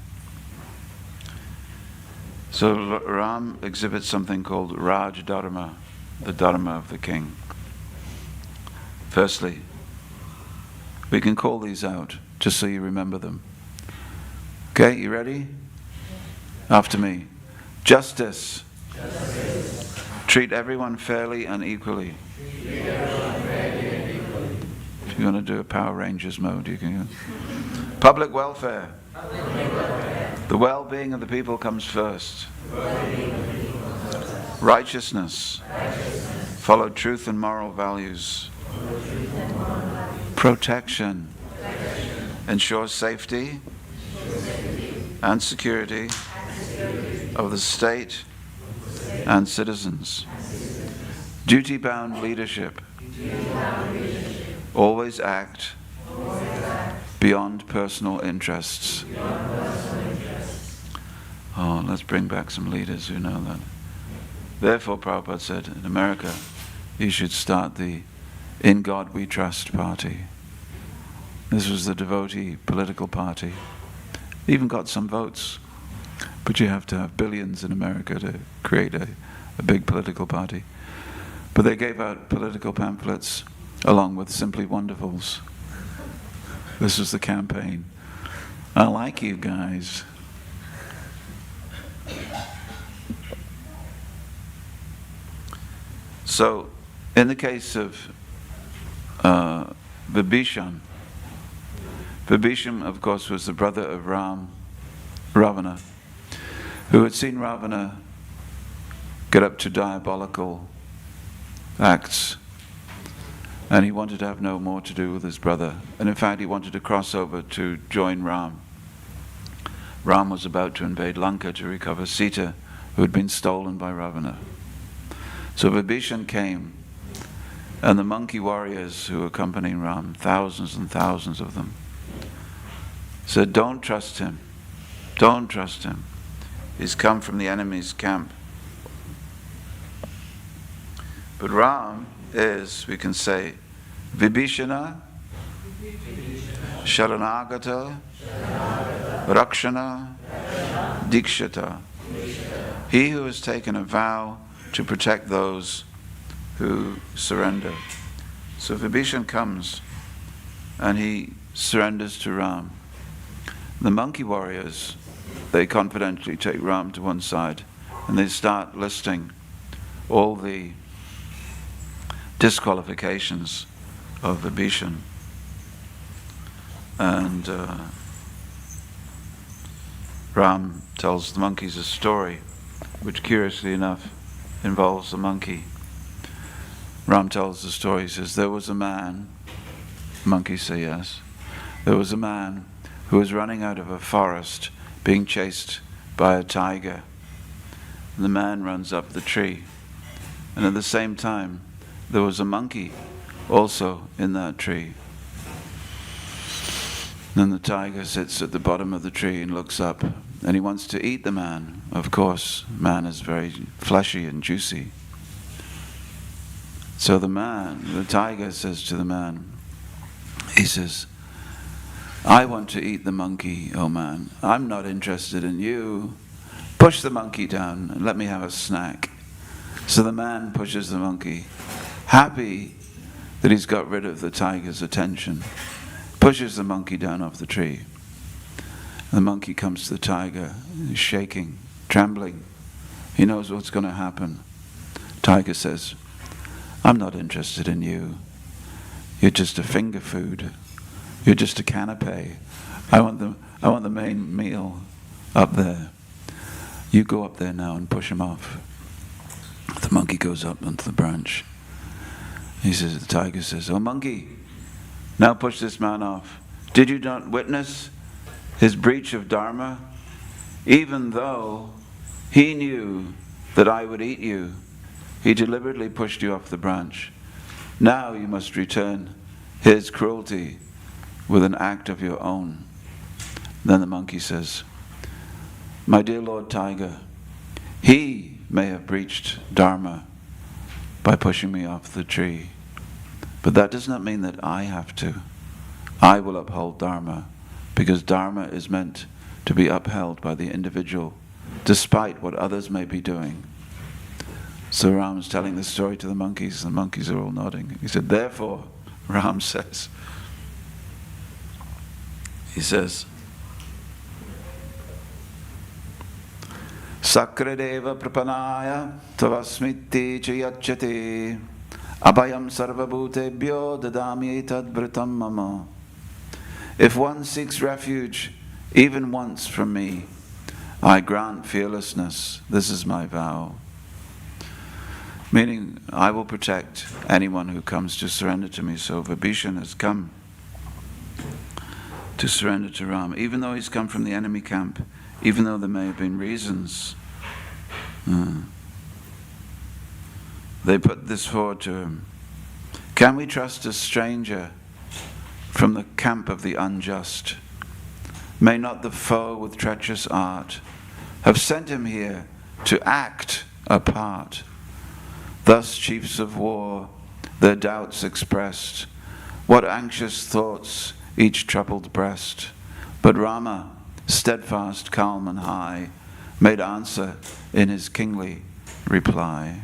So Ram exhibits something called Raj Dharma, the Dharma of the king. Firstly, we can call these out just so you remember them. Okay, you ready? After me. Justice. Justice. Treat everyone fairly and equally. If you want to do a Power Rangers mode, you can. Public welfare. The well-being of the people comes first. Righteousness. Follow truth and moral values. Protection. Ensure safety and security of the state and citizens. Duty-bound leadership. Always act beyond personal interests. Oh, let's bring back some leaders who know that. Therefore, Prabhupada said, in America, you should start the In God We Trust party. This was the devotee political party. Even got some votes. But you have to have billions in America to create a big political party. But they gave out political pamphlets along with Simply Wonderfuls. This was the campaign. I like you guys. So, in the case of Vibhishan, of course, was the brother of Ravana, who had seen Ravana get up to diabolical acts, and he wanted to have no more to do with his brother. And in fact, he wanted to cross over to join Ram. Ram was about to invade Lanka to recover Sita, who had been stolen by Ravana. So Vibhishan came, and the monkey warriors who were accompanying Ram, thousands and thousands of them, said, don't trust him. Don't trust him. He's come from the enemy's camp. But Ram is, we can say, Vibhishana, Sharanagata, Rakshana, Dikshata. He who has taken a vow to protect those who surrender. So Vibhishan comes and he surrenders to Ram. The monkey warriors, they confidentially take Ram to one side and they start listing all the disqualifications of Vibhishan. And Ram tells the monkeys a story which, curiously enough, involves the monkey. Ram tells the story. He says, there was a man, monkeys say yes, there was a man who was running out of a forest being chased by a tiger. the man runs up the tree. And at the same time, there was a monkey also in that tree. Then the tiger sits at the bottom of the tree and looks up, and he wants to eat the man. Of course, man is very fleshy and juicy. So the tiger says to the man, he says, I want to eat the monkey, oh man. I'm not interested in you. Push the monkey down and let me have a snack. So the man pushes the monkey, happy that he's got rid of the tiger's attention, pushes the monkey down off the tree. The monkey comes to the tiger, he's shaking, trembling. He knows what's going to happen. Tiger says, I'm not interested in you. You're just a finger food. You're just a canapé. I want the main meal up there. You go up there now and push him off. The monkey goes up onto the branch. The tiger says, oh monkey, now push this man off. Did you not witness his breach of Dharma? Even though he knew that I would eat you, he deliberately pushed you off the branch. Now you must return his cruelty with an act of your own. Then the monkey says, my dear Lord Tiger, he may have breached Dharma by pushing me off the tree, but that does not mean that I have to. I will uphold Dharma, because Dharma is meant to be upheld by the individual, despite what others may be doing. So Ram's telling this story to the monkeys, and the monkeys are all nodding. He said, therefore, Ram says, Sakradeva prapanaya tavasmiti chayachati abhayam sarvabhutebhyo dadami tadvritam mama. If one seeks refuge even once from me, I grant fearlessness. This is my vow. Meaning, I will protect anyone who comes to surrender to me. So Vibhishan has come to surrender to Rama, even though he's come from the enemy camp, even though there may have been reasons. They put this forward to him. Can we trust a stranger from the camp of the unjust? May not the foe with treacherous art have sent him here to act a part? Thus chiefs of war their doubts expressed, what anxious thoughts each troubled breast. But Rama, steadfast, calm and high, made answer in his kingly reply.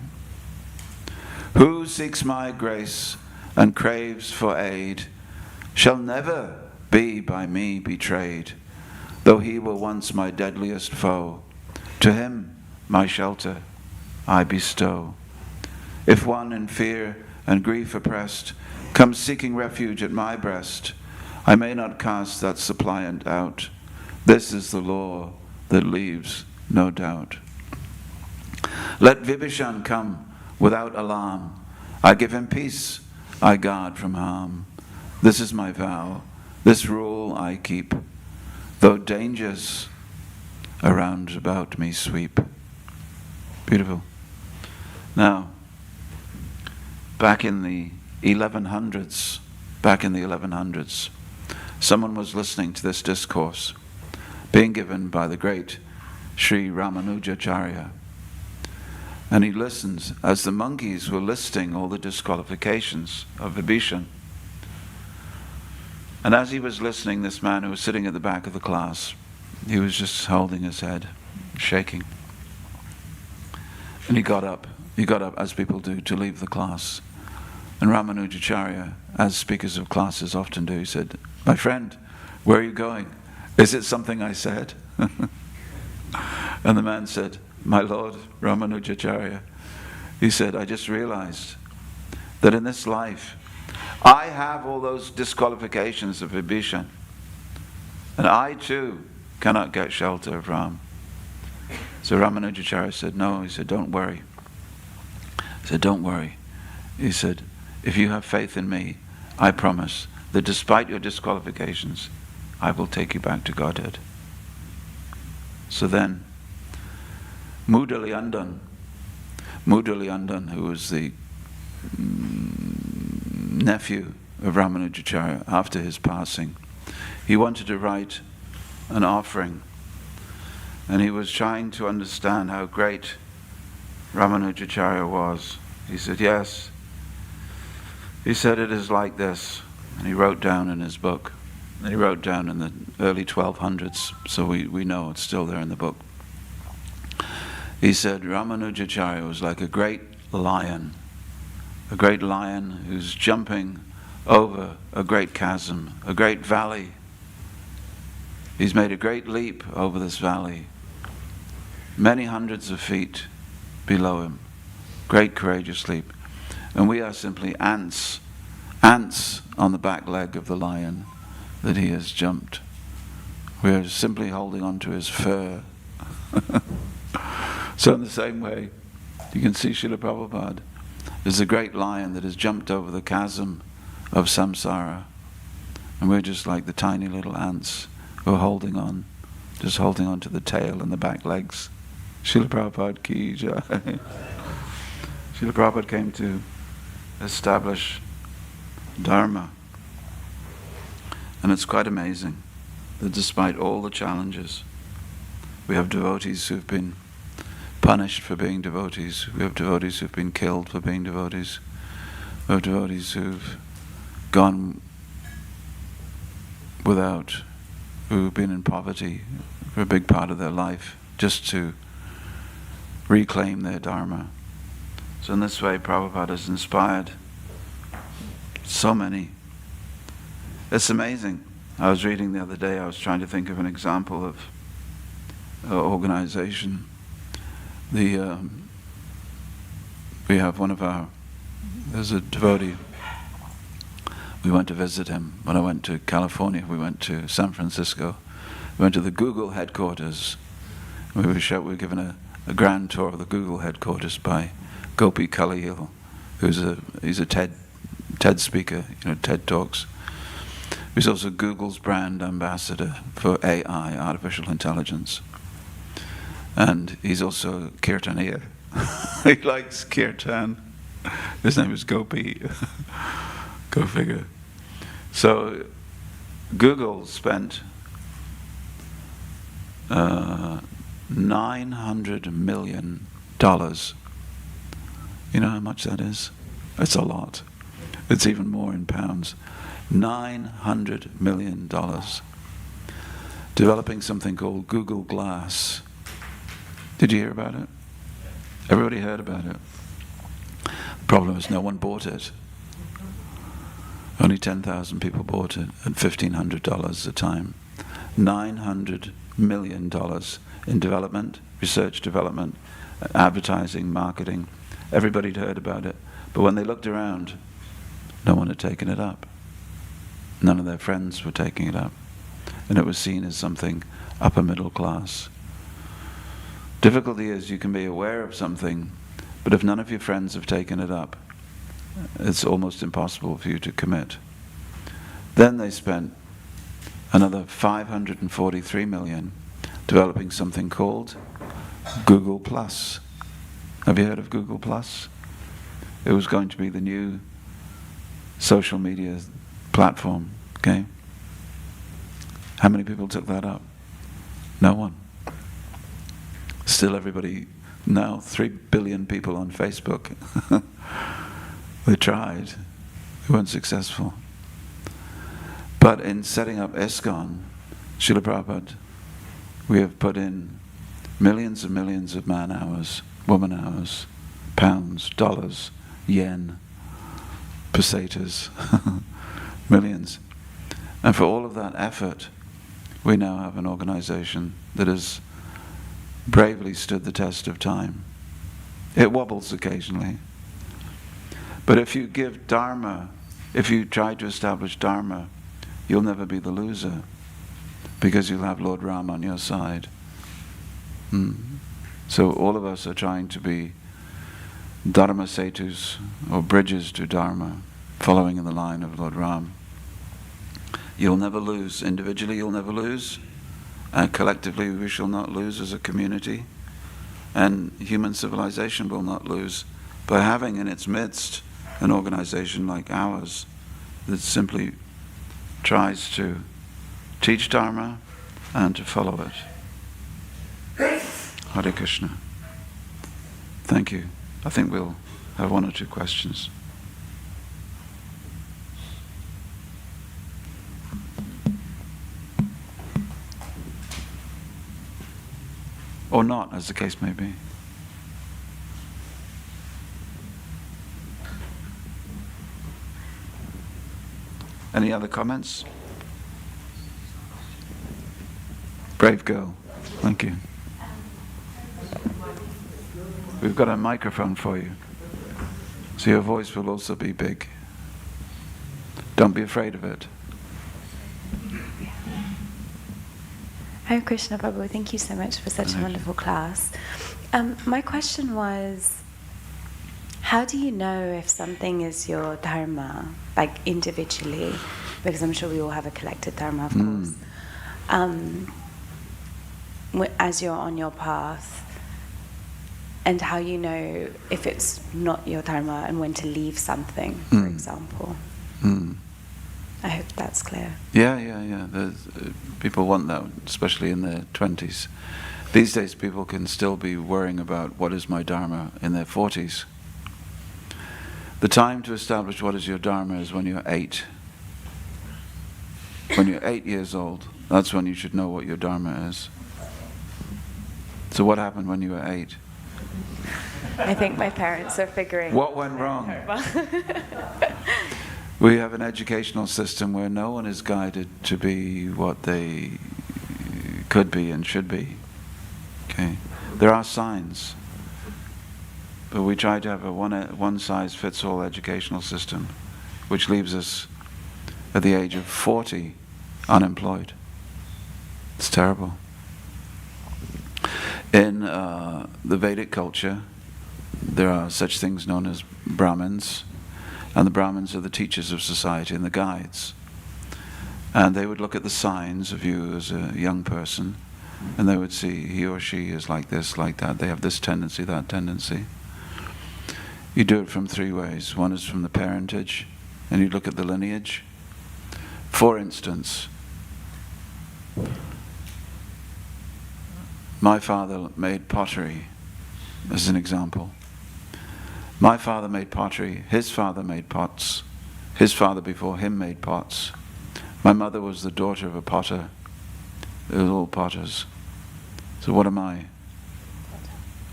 Who seeks my grace and craves for aid shall never be by me betrayed, though he were once my deadliest foe. To him my shelter I bestow. If one in fear and grief oppressed comes seeking refuge at my breast, I may not cast that suppliant out. This is the law that leaves no doubt. Let Vibhishan come without alarm. I give him peace, I guard from harm. This is my vow, this rule I keep, though dangers around about me sweep. Beautiful. Now, back in the 1100s, someone was listening to this discourse being given by the great Sri Rāma-Navamī. And he listens as the monkeys were listing all the disqualifications of Vibhishan. And as he was listening, this man who was sitting at the back of the class, he was just holding his head, shaking. And he got up as people do, to leave the class. And Rāma-Navamī, as speakers of classes often do, he said, my friend, where are you going? Is it something I said? And the man said, my Lord, Rāma-Navamī, he said, I just realized that in this life, I have all those disqualifications of Vibhishan. And I too cannot get shelter of Ram. So Rāma-Navamī said, no, he said, don't worry. He said, don't worry. He said, if you have faith in me, I promise that despite your disqualifications, I will take you back to Godhead. So then, Mudaliandan, who was the nephew of Rāma-Navamī after his passing, he wanted to write an offering, and he was trying to understand how great Rāma-Navamī was. He said, yes. He said, it is like this. And he wrote down in his book, and he wrote down in the early 1200s, so we know it's still there in the book. He said, Rāma-Navamī was like a great lion who's jumping over a great chasm, a great valley. He's made a great leap over this valley, many hundreds of feet below him. Great courageous leap. And we are simply ants on the back leg of the lion that he has jumped. We are simply holding on to his fur. So in the same way, you can see Srila Prabhupada is a great lion that has jumped over the chasm of samsara. And we're just like the tiny little ants who are holding on to the tail and the back legs. Srila Prabhupada ki jai. Srila Prabhupada came to establish Dharma. And it's quite amazing that despite all the challenges, we have devotees who've been punished for being devotees. We have devotees who've been killed for being devotees. We have devotees who've gone without, who've been in poverty for a big part of their life just to reclaim their Dharma. So in this way, Prabhupada has inspired so many. It's amazing. I was reading the other day, I was trying to think of an example of organization. We have there's a devotee, we went to visit him. When I went to California, we went to San Francisco. We went to the Google headquarters. We were given a grand tour of the Google headquarters by Gopi Kalil, he's a TED speaker, TED Talks. He's also Google's brand ambassador for AI, artificial intelligence. And he's also a Kirtaniya. He likes Kirtan. His name is Gopi. Go figure. So Google spent $900 million. You know how much that is? It's a lot. It's even more in pounds. $900 million. Developing something called Google Glass. Did you hear about it? Everybody heard about it. The problem is no one bought it. Only 10,000 people bought it at $1,500 a time. $900 million in development, research development, advertising, marketing. Everybody'd heard about it. But when they looked around, no one had taken it up. None of their friends were taking it up. And it was seen as something upper middle class. Difficulty is you can be aware of something, but if none of your friends have taken it up, it's almost impossible for you to commit. Then they spent another $543 million developing something called Google Plus. Have you heard of Google Plus? It was going to be the new social media platform, okay? How many people took that up? No one. Still everybody, now 3 billion people on Facebook. They tried, they weren't successful. But in setting up ISKCON, Srila Prabhupada, we have put in millions and millions of man hours, woman hours, pounds, dollars, yen, pesetas, millions. And for all of that effort, we now have an organization that has bravely stood the test of time. It wobbles occasionally. But if you give Dharma, if you try to establish Dharma, you'll never be the loser, because you'll have Lord Rama on your side. So all of us are trying to be Dharma setus, or bridges to Dharma, following in the line of Lord Ram. You'll never lose. Individually you'll never lose, and collectively we shall not lose as a community. And human civilization will not lose by having in its midst an organization like ours that simply tries to teach Dharma and to follow it. Hare Krishna. Thank you. I think we'll have one or two questions. Or not, as the case may be. Any other comments? Brave girl. Thank you. We've got a microphone for you, so your voice will also be big. Don't be afraid of it. Hare Krishna Prabhu, thank you so much for such a wonderful class. My question was, how do you know if something is your dharma, like individually? Because I'm sure we all have a collective dharma, of course. As you're on your path, and how you know if it's not your dharma and when to leave something, for example. I hope that's clear. Yeah. People want that, especially in their 20s. These days people can still be worrying about what is my dharma in their 40s. The time to establish what is your dharma is when you're 8. When you're 8 years old, that's when you should know what your dharma is. So what happened when you were 8? I think my parents are figuring. What went wrong? We have an educational system where no one is guided to be what they could be and should be. Okay, there are signs, but we try to have a one-size-fits-all educational system, which leaves us at the age of 40 unemployed. It's terrible. In the Vedic culture, there are such things known as Brahmins, and the Brahmins are the teachers of society and the guides. And they would look at the signs of you as a young person, and they would see he or she is like this, like that. They have this tendency, that tendency. You do it from 3 ways. One is from the parentage, and you look at the lineage. For instance, my father made pottery, as an example. My father made pottery, his father made pots, his father before him made pots. My mother was the daughter of a potter. They were all potters. So what am I?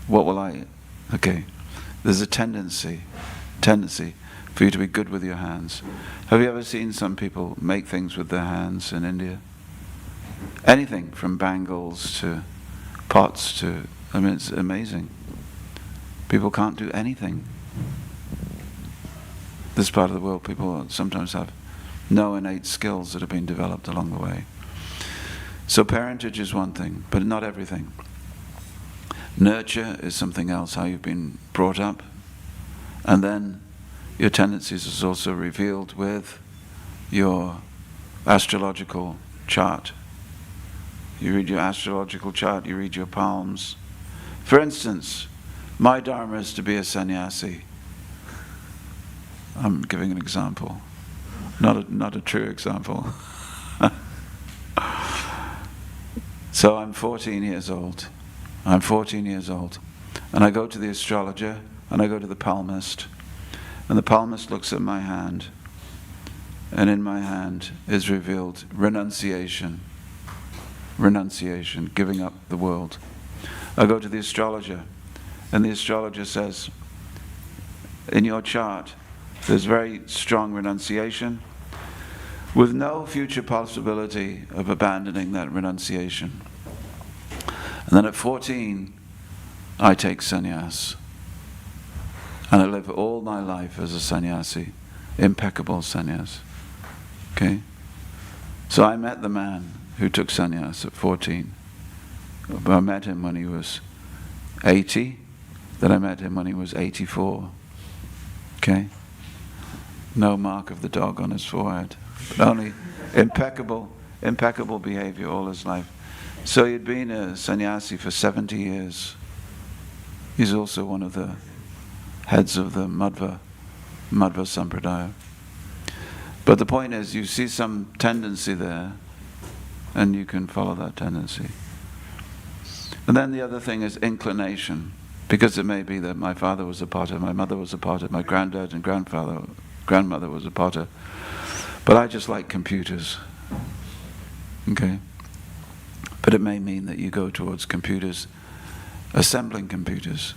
What will I? Okay. There's a tendency for you to be good with your hands. Have you ever seen some people make things with their hands in India? Anything from bangles to pots to, it's amazing. People can't do anything. This part of the world, people sometimes have no innate skills that have been developed along the way. So parentage is one thing, but not everything. Nurture is something else, how you've been brought up. And then your tendencies is also revealed with your astrological chart. You read your astrological chart, you read your palms. For instance, my dharma is to be a sannyasi. I'm giving an example, not a true example. So I'm 14 years old. And I go to the astrologer, and I go to the palmist, and the palmist looks at my hand, and in my hand is revealed renunciation, giving up the world. I go to the astrologer, and the astrologer says, in your chart, there's very strong renunciation, with no future possibility of abandoning that renunciation. And then at 14, I take sannyas. And I live all my life as a sannyasi, impeccable sannyas. Okay? So I met the man who took sannyas at 14. I met him when he was 80. Then I met him when he was 84. Okay? No mark of the dog on his forehead. But only impeccable behavior all his life. So he'd been a sannyasi for 70 years. He's also one of the heads of the Madhva Sampradaya. But the point is, you see some tendency there, and you can follow that tendency. And then the other thing is inclination, because it may be that my father was a potter, my mother was a potter, my granddad and grandmother was a potter, but I just like computers. Okay? But it may mean that you go towards computers, assembling computers.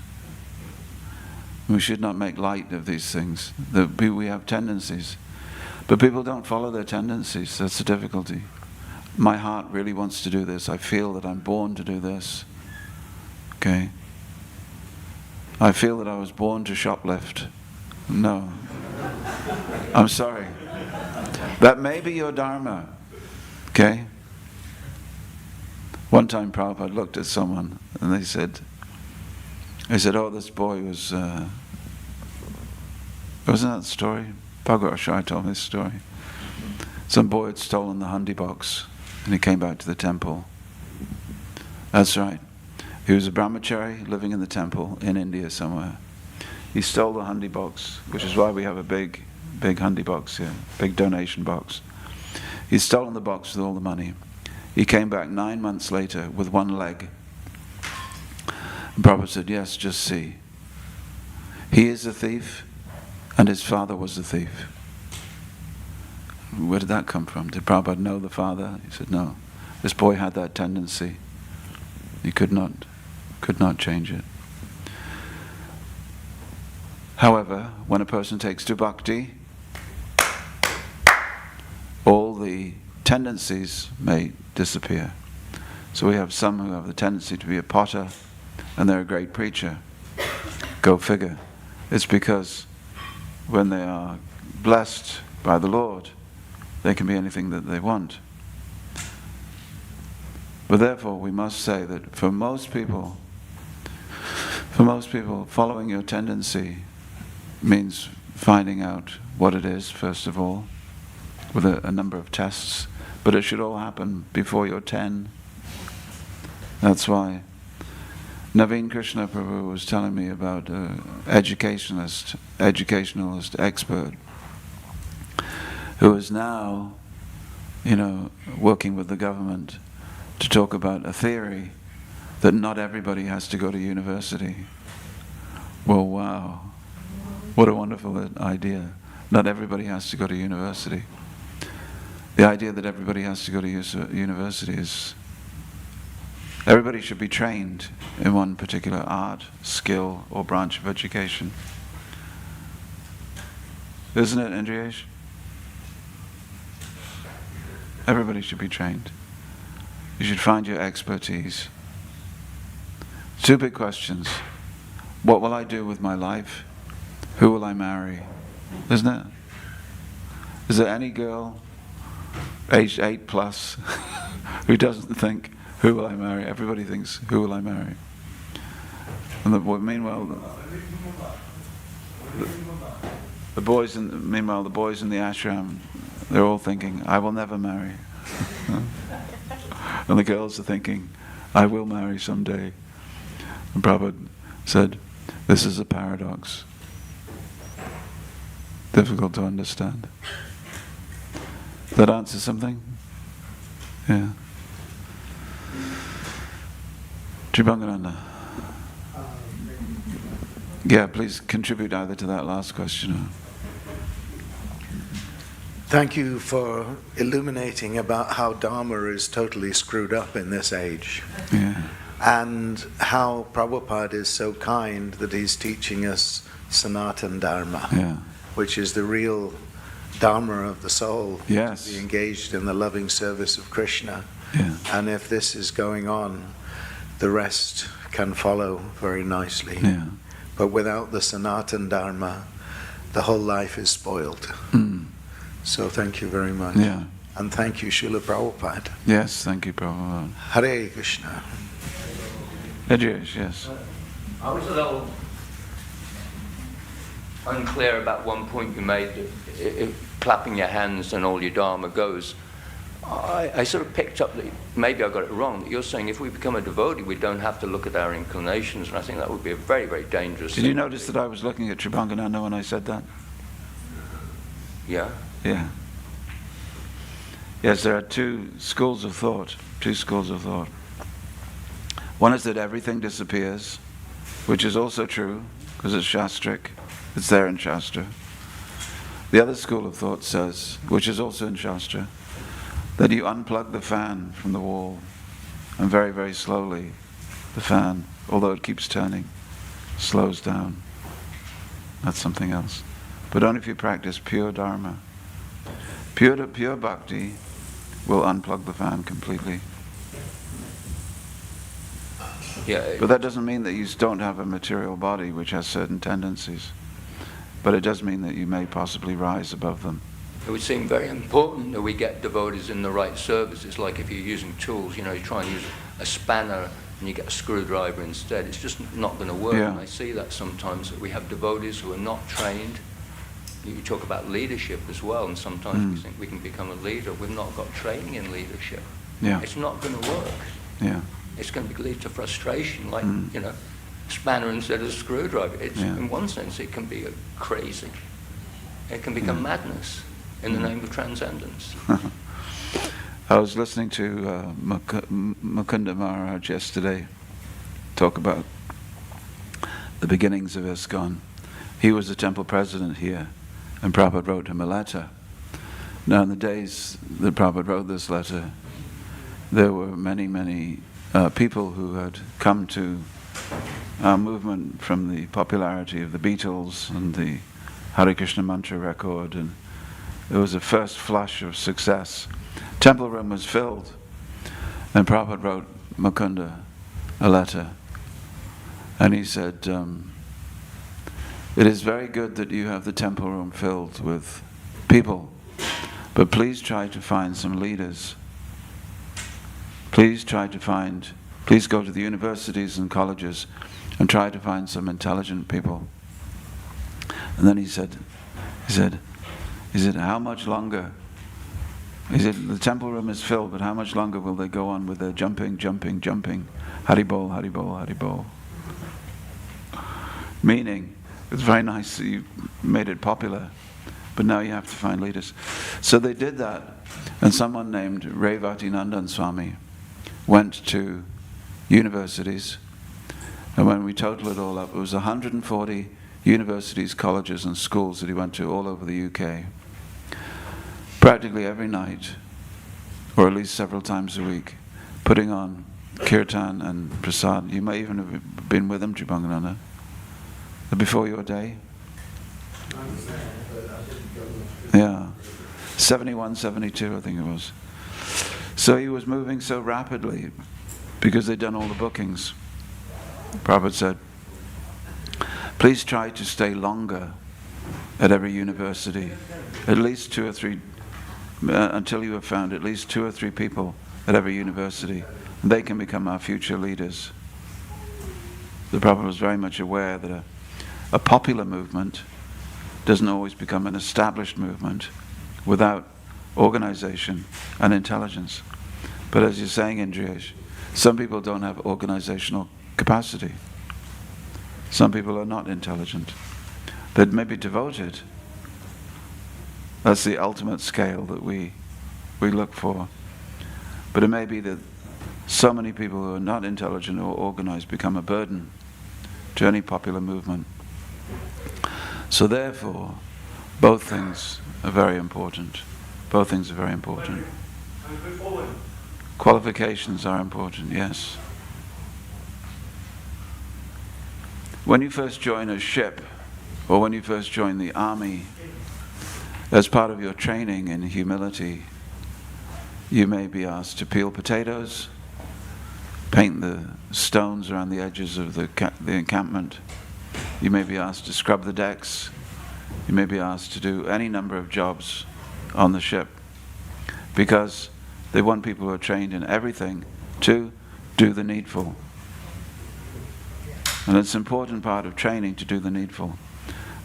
We should not make light of these things. We have tendencies. But people don't follow their tendencies. That's the difficulty. My heart really wants to do this. I feel that I'm born to do this. Okay? I feel that I was born to shoplift. No. I'm sorry. That may be your dharma. Okay? One time Prabhupada looked at someone and they said, oh, this boy was, wasn't that the story? Bhagavad Shai told me this story. Some boy had stolen the handi box and he came back to the temple. That's right. He was a brahmachari living in the temple in India somewhere. He stole the handi box, which is why we have a big handi box here, big donation box. He'd stolen the box with all the money. He came back 9 months later with one leg. And Prabhupada said, yes, just see. He is a thief, and his father was a thief. Where did that come from? Did Prabhupada know the father? He said, no. This boy had that tendency. He could not change it. However, when a person takes to bhakti, all the tendencies may disappear. So we have some who have the tendency to be a potter, and they're a great preacher. Go figure. It's because when they are blessed by the Lord, they can be anything that they want. But therefore, we must say that for most people, following your tendency means finding out what it is, first of all, with a number of tests. But it should all happen before you're 10. That's why Naveen Krishna Prabhu was telling me about an educationalist expert who is now, working with the government to talk about a theory that not everybody has to go to university. Well, wow. What a wonderful idea. Not everybody has to go to university. The idea that everybody has to go to university is everybody should be trained in one particular art, skill, or branch of education. Isn't it, Andreas? Everybody should be trained. You should find your expertise. 2 big questions. What will I do with my life? Who will I marry? Isn't it? Is there any girl aged 8 plus who doesn't think, who will I marry? Everybody thinks, who will I marry? And meanwhile, the boys in the ashram, they're all thinking, I will never marry. And the girls are thinking, I will marry someday. And Prabhupada said, this is a paradox. Difficult to understand. That answer something? Yeah. Tribangarana. Yeah, please contribute either to that last question or... Thank you for illuminating about how Dharma is totally screwed up in this age. Yeah. And how Prabhupada is so kind that he's teaching us Sanatan Dharma, Yeah. which is the real Dharma of the soul. Yes. To be engaged in the loving service of Krishna. Yeah. And if this is going on, the rest can follow very nicely. Yeah. But without the Sanatan Dharma, the whole life is spoiled. Mm. So thank you very much. Yeah. And thank you, Srila Prabhupada. Yes, thank you, Prabhupada. Hare Krishna. Edgesh, yes. I was a little unclear about one point you made, clapping your hands and all your Dharma goes. I sort of picked up that, maybe I got it wrong, that you're saying if we become a devotee, we don't have to look at our inclinations, and I think that would be a very, very dangerous thing. Did you notice that I was looking at Tribangananda when I said that? Yeah? Yeah. Yes, there are two schools of thought. One is that everything disappears, which is also true, because it's Shastric. It's there in Shastra. The other school of thought says, which is also in Shastra, that you unplug the fan from the wall, and very, very slowly the fan, although it keeps turning, slows down. That's something else. But only if you practice pure Dharma. Pure bhakti will unplug the fan completely. Yeah. But that doesn't mean that you don't have a material body which has certain tendencies. But it does mean that you may possibly rise above them. It would seem very important that we get devotees in the right service. It's like if you're using tools, you try and use a spanner and you get a screwdriver instead. It's just not going to work. Yeah. And I see that sometimes, that we have devotees who are not trained. You talk about leadership as well, and sometimes we think we can become a leader. We've not got training in leadership. Yeah. It's not going to work. Yeah. It's going to lead to frustration, like, spanner instead of a screwdriver. In one sense, it can be crazy. It can become madness in the name of transcendence. I was listening to Mukunda Maharaj yesterday talk about the beginnings of ISKCON. He was the temple president here, and Prabhupada wrote him a letter. Now, in the days that Prabhupada wrote this letter, there were many, many people who had come to our movement from the popularity of the Beatles and the Hare Krishna mantra record, and there was a first flush of success. Temple room was filled, and Prabhupada wrote Mukunda a letter, and he said, it is very good that you have the temple room filled with people, but please try to find some leaders. Please go to the universities and colleges and try to find some intelligent people. And then he said, how much longer? He said, the temple room is filled, but how much longer will they go on with their jumping? Haribol, Haribol, Haribol. Meaning, it's very nice that you made it popular, but now you have to find leaders. So they did that, and someone named Revati Nandan Swami went to universities, and when we total it all up, it was 140 universities, colleges and schools that he went to all over the UK. Practically every night, or at least several times a week, putting on kirtan and prasad. You may even have been with him, Tribangananda, before your day. Yeah, 71, 72, I think it was. So he was moving so rapidly because they'd done all the bookings. Prabhupada said, please try to stay longer at every university, at least 2 or 3, until you have found at least 2 or 3 people at every university. And they can become our future leaders. The Prabhupada was very much aware that a popular movement doesn't always become an established movement without organization and intelligence. But as you're saying, Indriyesh, some people don't have organizational capacity. Some people are not intelligent. They may be devoted. That's the ultimate scale that we look for. But it may be that so many people who are not intelligent or organized become a burden to any popular movement. So therefore, both things are very important. Both things are very important. Qualifications are important, yes. When you first join a ship, or when you first join the army, as part of your training in humility, you may be asked to peel potatoes, paint the stones around the edges of the encampment. You may be asked to scrub the decks. You may be asked to do any number of jobs on the ship, because they want people who are trained in everything to do the needful. And it's an important part of training to do the needful.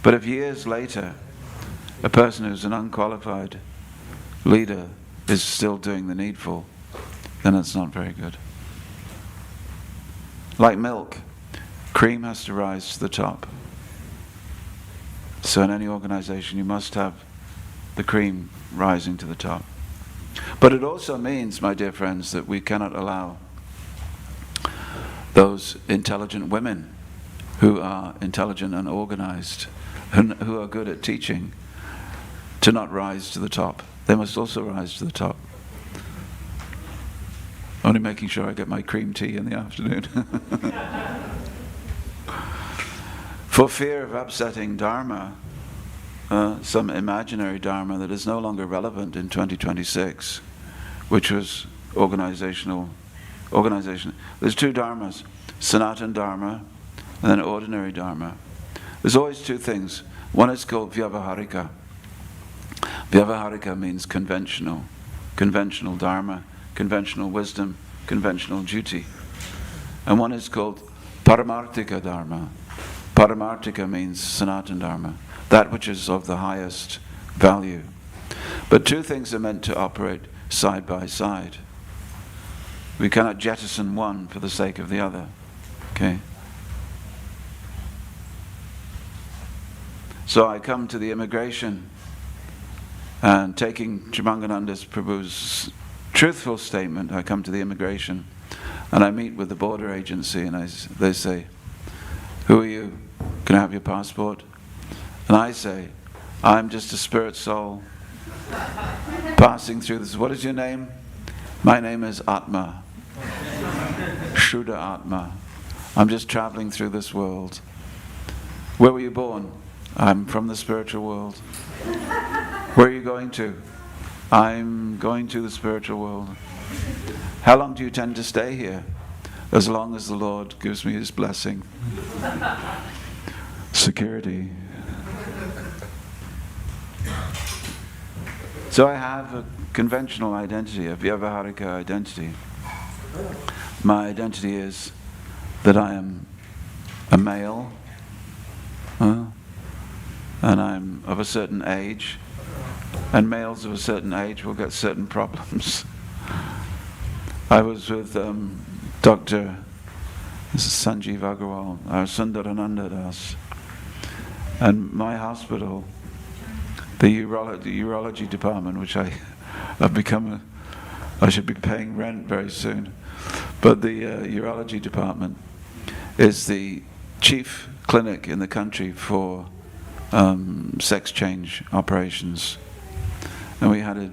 But if years later, a person who's an unqualified leader is still doing the needful, then it's not very good. Like milk, cream has to rise to the top. So in any organization you must have the cream rising to the top. But it also means, my dear friends, that we cannot allow those intelligent women who are intelligent and organized, and who are good at teaching, to not rise to the top. They must also rise to the top. Only making sure I get my cream tea in the afternoon. For fear of upsetting Dharma, some imaginary Dharma that is no longer relevant in 2026, which was organization. There's two Dharmas, Sanatan Dharma and then ordinary Dharma. There's always two things. One is called Vyavaharika. Vyavaharika means conventional Dharma, conventional wisdom, conventional duty. And one is called Paramarthika Dharma. Paramarthika means Sanatan Dharma, that which is of the highest value. But two things are meant to operate side by side. We cannot jettison one for the sake of the other. Okay? So I come to the immigration, and taking Trimanganandas Prabhu's truthful statement, I come to the immigration and I meet with the border agency, and they say, "Who are you? Can I have your passport?" And I say, "I'm just a spirit soul passing through this." "What is your name?" "My name is Atma, Shuddha Atma. I'm just traveling through this world." "Where were you born?" "I'm from the spiritual world." "Where are you going to?" "I'm going to the spiritual world." "How long do you tend to stay here?" "As long as the Lord gives me His blessing." Security. So I have a conventional identity, a Vyavaharika identity. My identity is that I am a male, and I'm of a certain age, and males of a certain age will get certain problems. I was with Dr. Sanjeev Agarwal, our Sundarananda Das, and my hospital, the urology department, which I've become I should be paying rent very soon, but the urology department is the chief clinic in the country for sex change operations. And we had a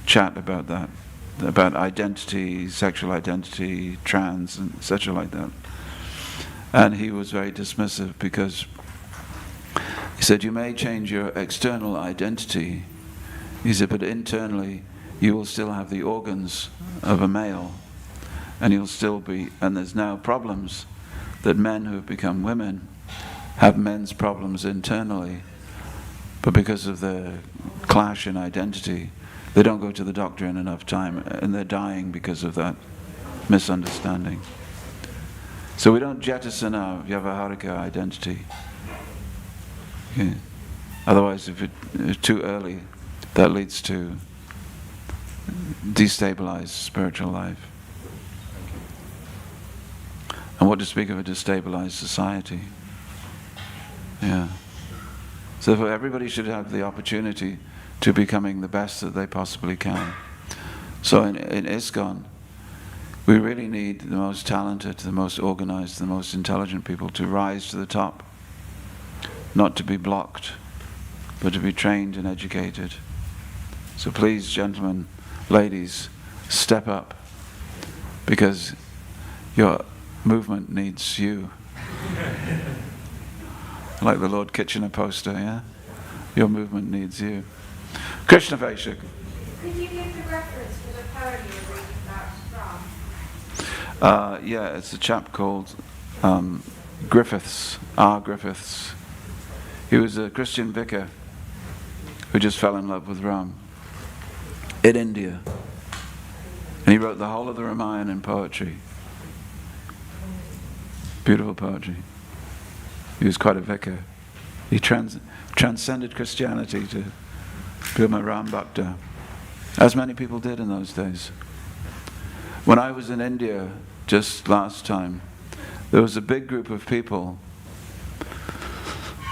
chat about that, about identity, sexual identity, trans, and etc. like that. And he was very dismissive, because he said, "You may change your external identity," he said, "but internally you will still have the organs of a male, and you'll still be," and there's now problems that men who have become women have men's problems internally, but because of the clash in identity, they don't go to the doctor in enough time, and they're dying because of that misunderstanding. So we don't jettison our Vyavaharika identity. Okay. Otherwise, if it's too early, that leads to destabilized spiritual life. And what to speak of a destabilized society. Yeah. So everybody should have the opportunity to becoming the best that they possibly can. So in ISKCON, we really need the most talented, the most organized, the most intelligent people to rise to the top. Not to be blocked, but to be trained and educated. So please, gentlemen, ladies, step up, because your movement needs you. Like the Lord Kitchener poster, yeah? Your movement needs you. Krishna Vaishak. Could you give the reference to the poem you're reading that's from? Yeah, it's a chap called Griffiths, R. Griffiths. He was a Christian vicar who just fell in love with Ram in India. And he wrote the whole of the Ramayana in poetry. Beautiful poetry. He was quite a vicar. He transcended Christianity to become a Ram Bhakta. as many people did in those days. When I was in India just last time, there was a big group of people,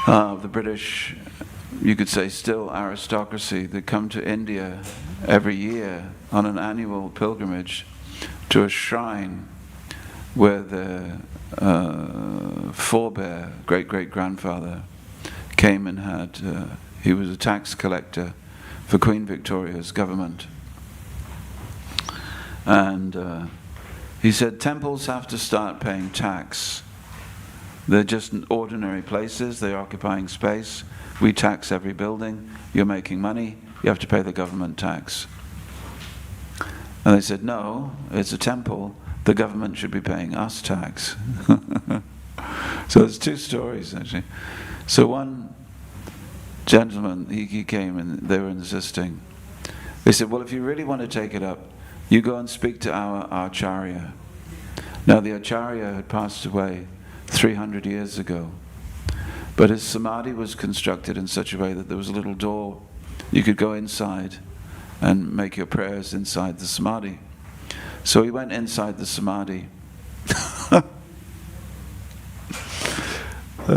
the British, you could say still aristocracy, that come to India every year on an annual pilgrimage to a shrine where the forebear, great-great-grandfather, came and had, he was a tax collector for Queen Victoria's government. And he said, temples have to start paying tax. They're just ordinary places, they're occupying space. We tax every building, you're making money, you have to pay the government tax. And they said, no, it's a temple, the government should be paying us tax. So there's two stories actually. So one gentleman, he came and they were insisting. They said, well, if you really want to take it up, you go and speak to our Acharya. Now the Acharya had passed away 300 years ago, but his samadhi was constructed in such a way that there was a little door. You could go inside and make your prayers inside the samadhi. So he went inside the samadhi.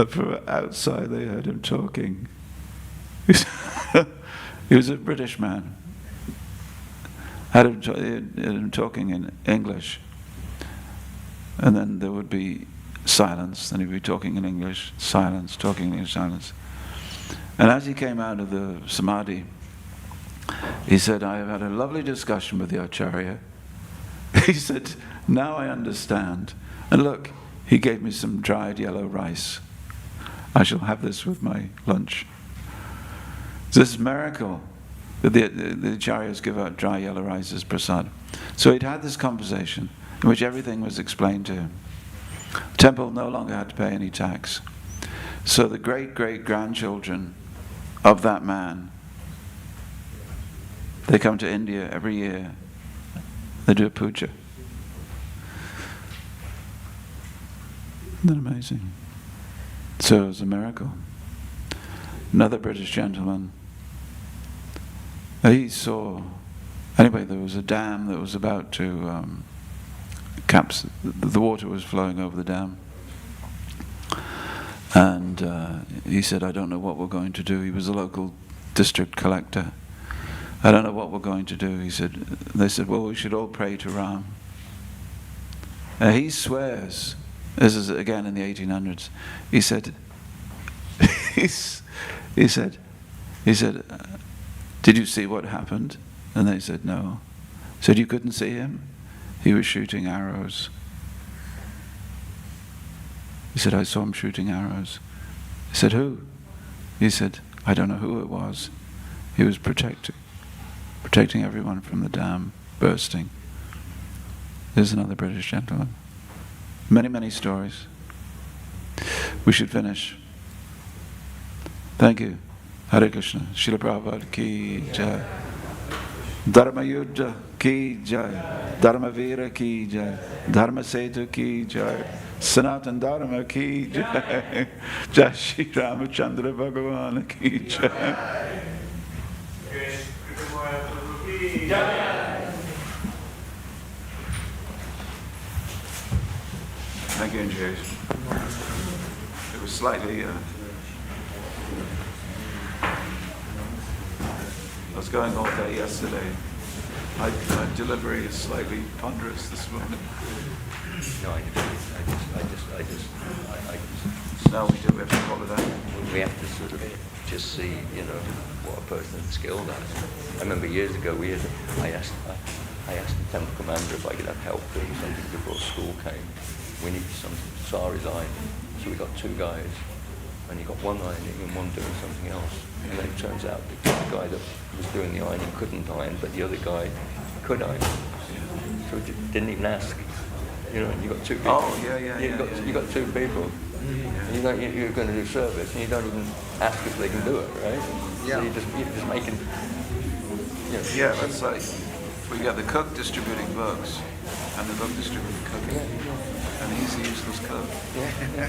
From outside they heard him talking. He was a British man. Had him talking in English. And then there would be silence, then he'd be talking in English, silence, talking in English, silence. And as he came out of the samadhi, he said, I have had a lovely discussion with the Acharya. He said, now I understand. And look, he gave me some dried yellow rice. I shall have this with my lunch. So this is a miracle that the Acharyas give out dry yellow rice as prasad. So he'd had this conversation in which everything was explained to him. The temple no longer had to pay any tax. So the great-great-grandchildren of that man, they come to India every year. They do a puja. Isn't that amazing? So it was a miracle. Another British gentleman, he saw, anyway, there was a dam that was about to the water was flowing over the dam. And he said, I don't know what we're going to do. He was a local district collector. I don't know what we're going to do. He said, they said, well, we should all pray to Ram. He swears, this is again in the 1800s, he said, he said, did you see what happened? And they said, no. He said, you couldn't see him? He was shooting arrows. He said, I saw him shooting arrows. He said, who? He said, I don't know who it was. He was protecting everyone from the dam bursting. There's another British gentleman. Many, many stories. We should finish. Thank you. Hare Krishna. Srila Prabhupada ki jai. Dharma Yuddha ki jai. Dharma Veera ki jai. Dharma Setu ki jai. Sanatan Dharma ki jai. Jai Shri Ramachandra Bhagavan ki jai. Thank you, Andreas. It was slightly I was going all day yesterday. My delivery is slightly ponderous this morning. No, I just. No, we do. We have to follow that. We have to sort of just see, what a person is skilled at. I remember years ago, I asked the temple commander if I could have help doing something before school came. We needed some sari line, so we got two guys, and he got one ironing and one doing something else. And then it turns out the guy that was doing the ironing couldn't iron, but the other guy could iron. So we didn't even ask. You got two people. Oh, yeah. You got two people. Yeah. You're going to do service, and you don't even ask if they can do it, right? Yeah. So you're just making. Yeah, that's like we got the cook distributing books, and the book distributing cooking, and he's a useless cook. Yeah.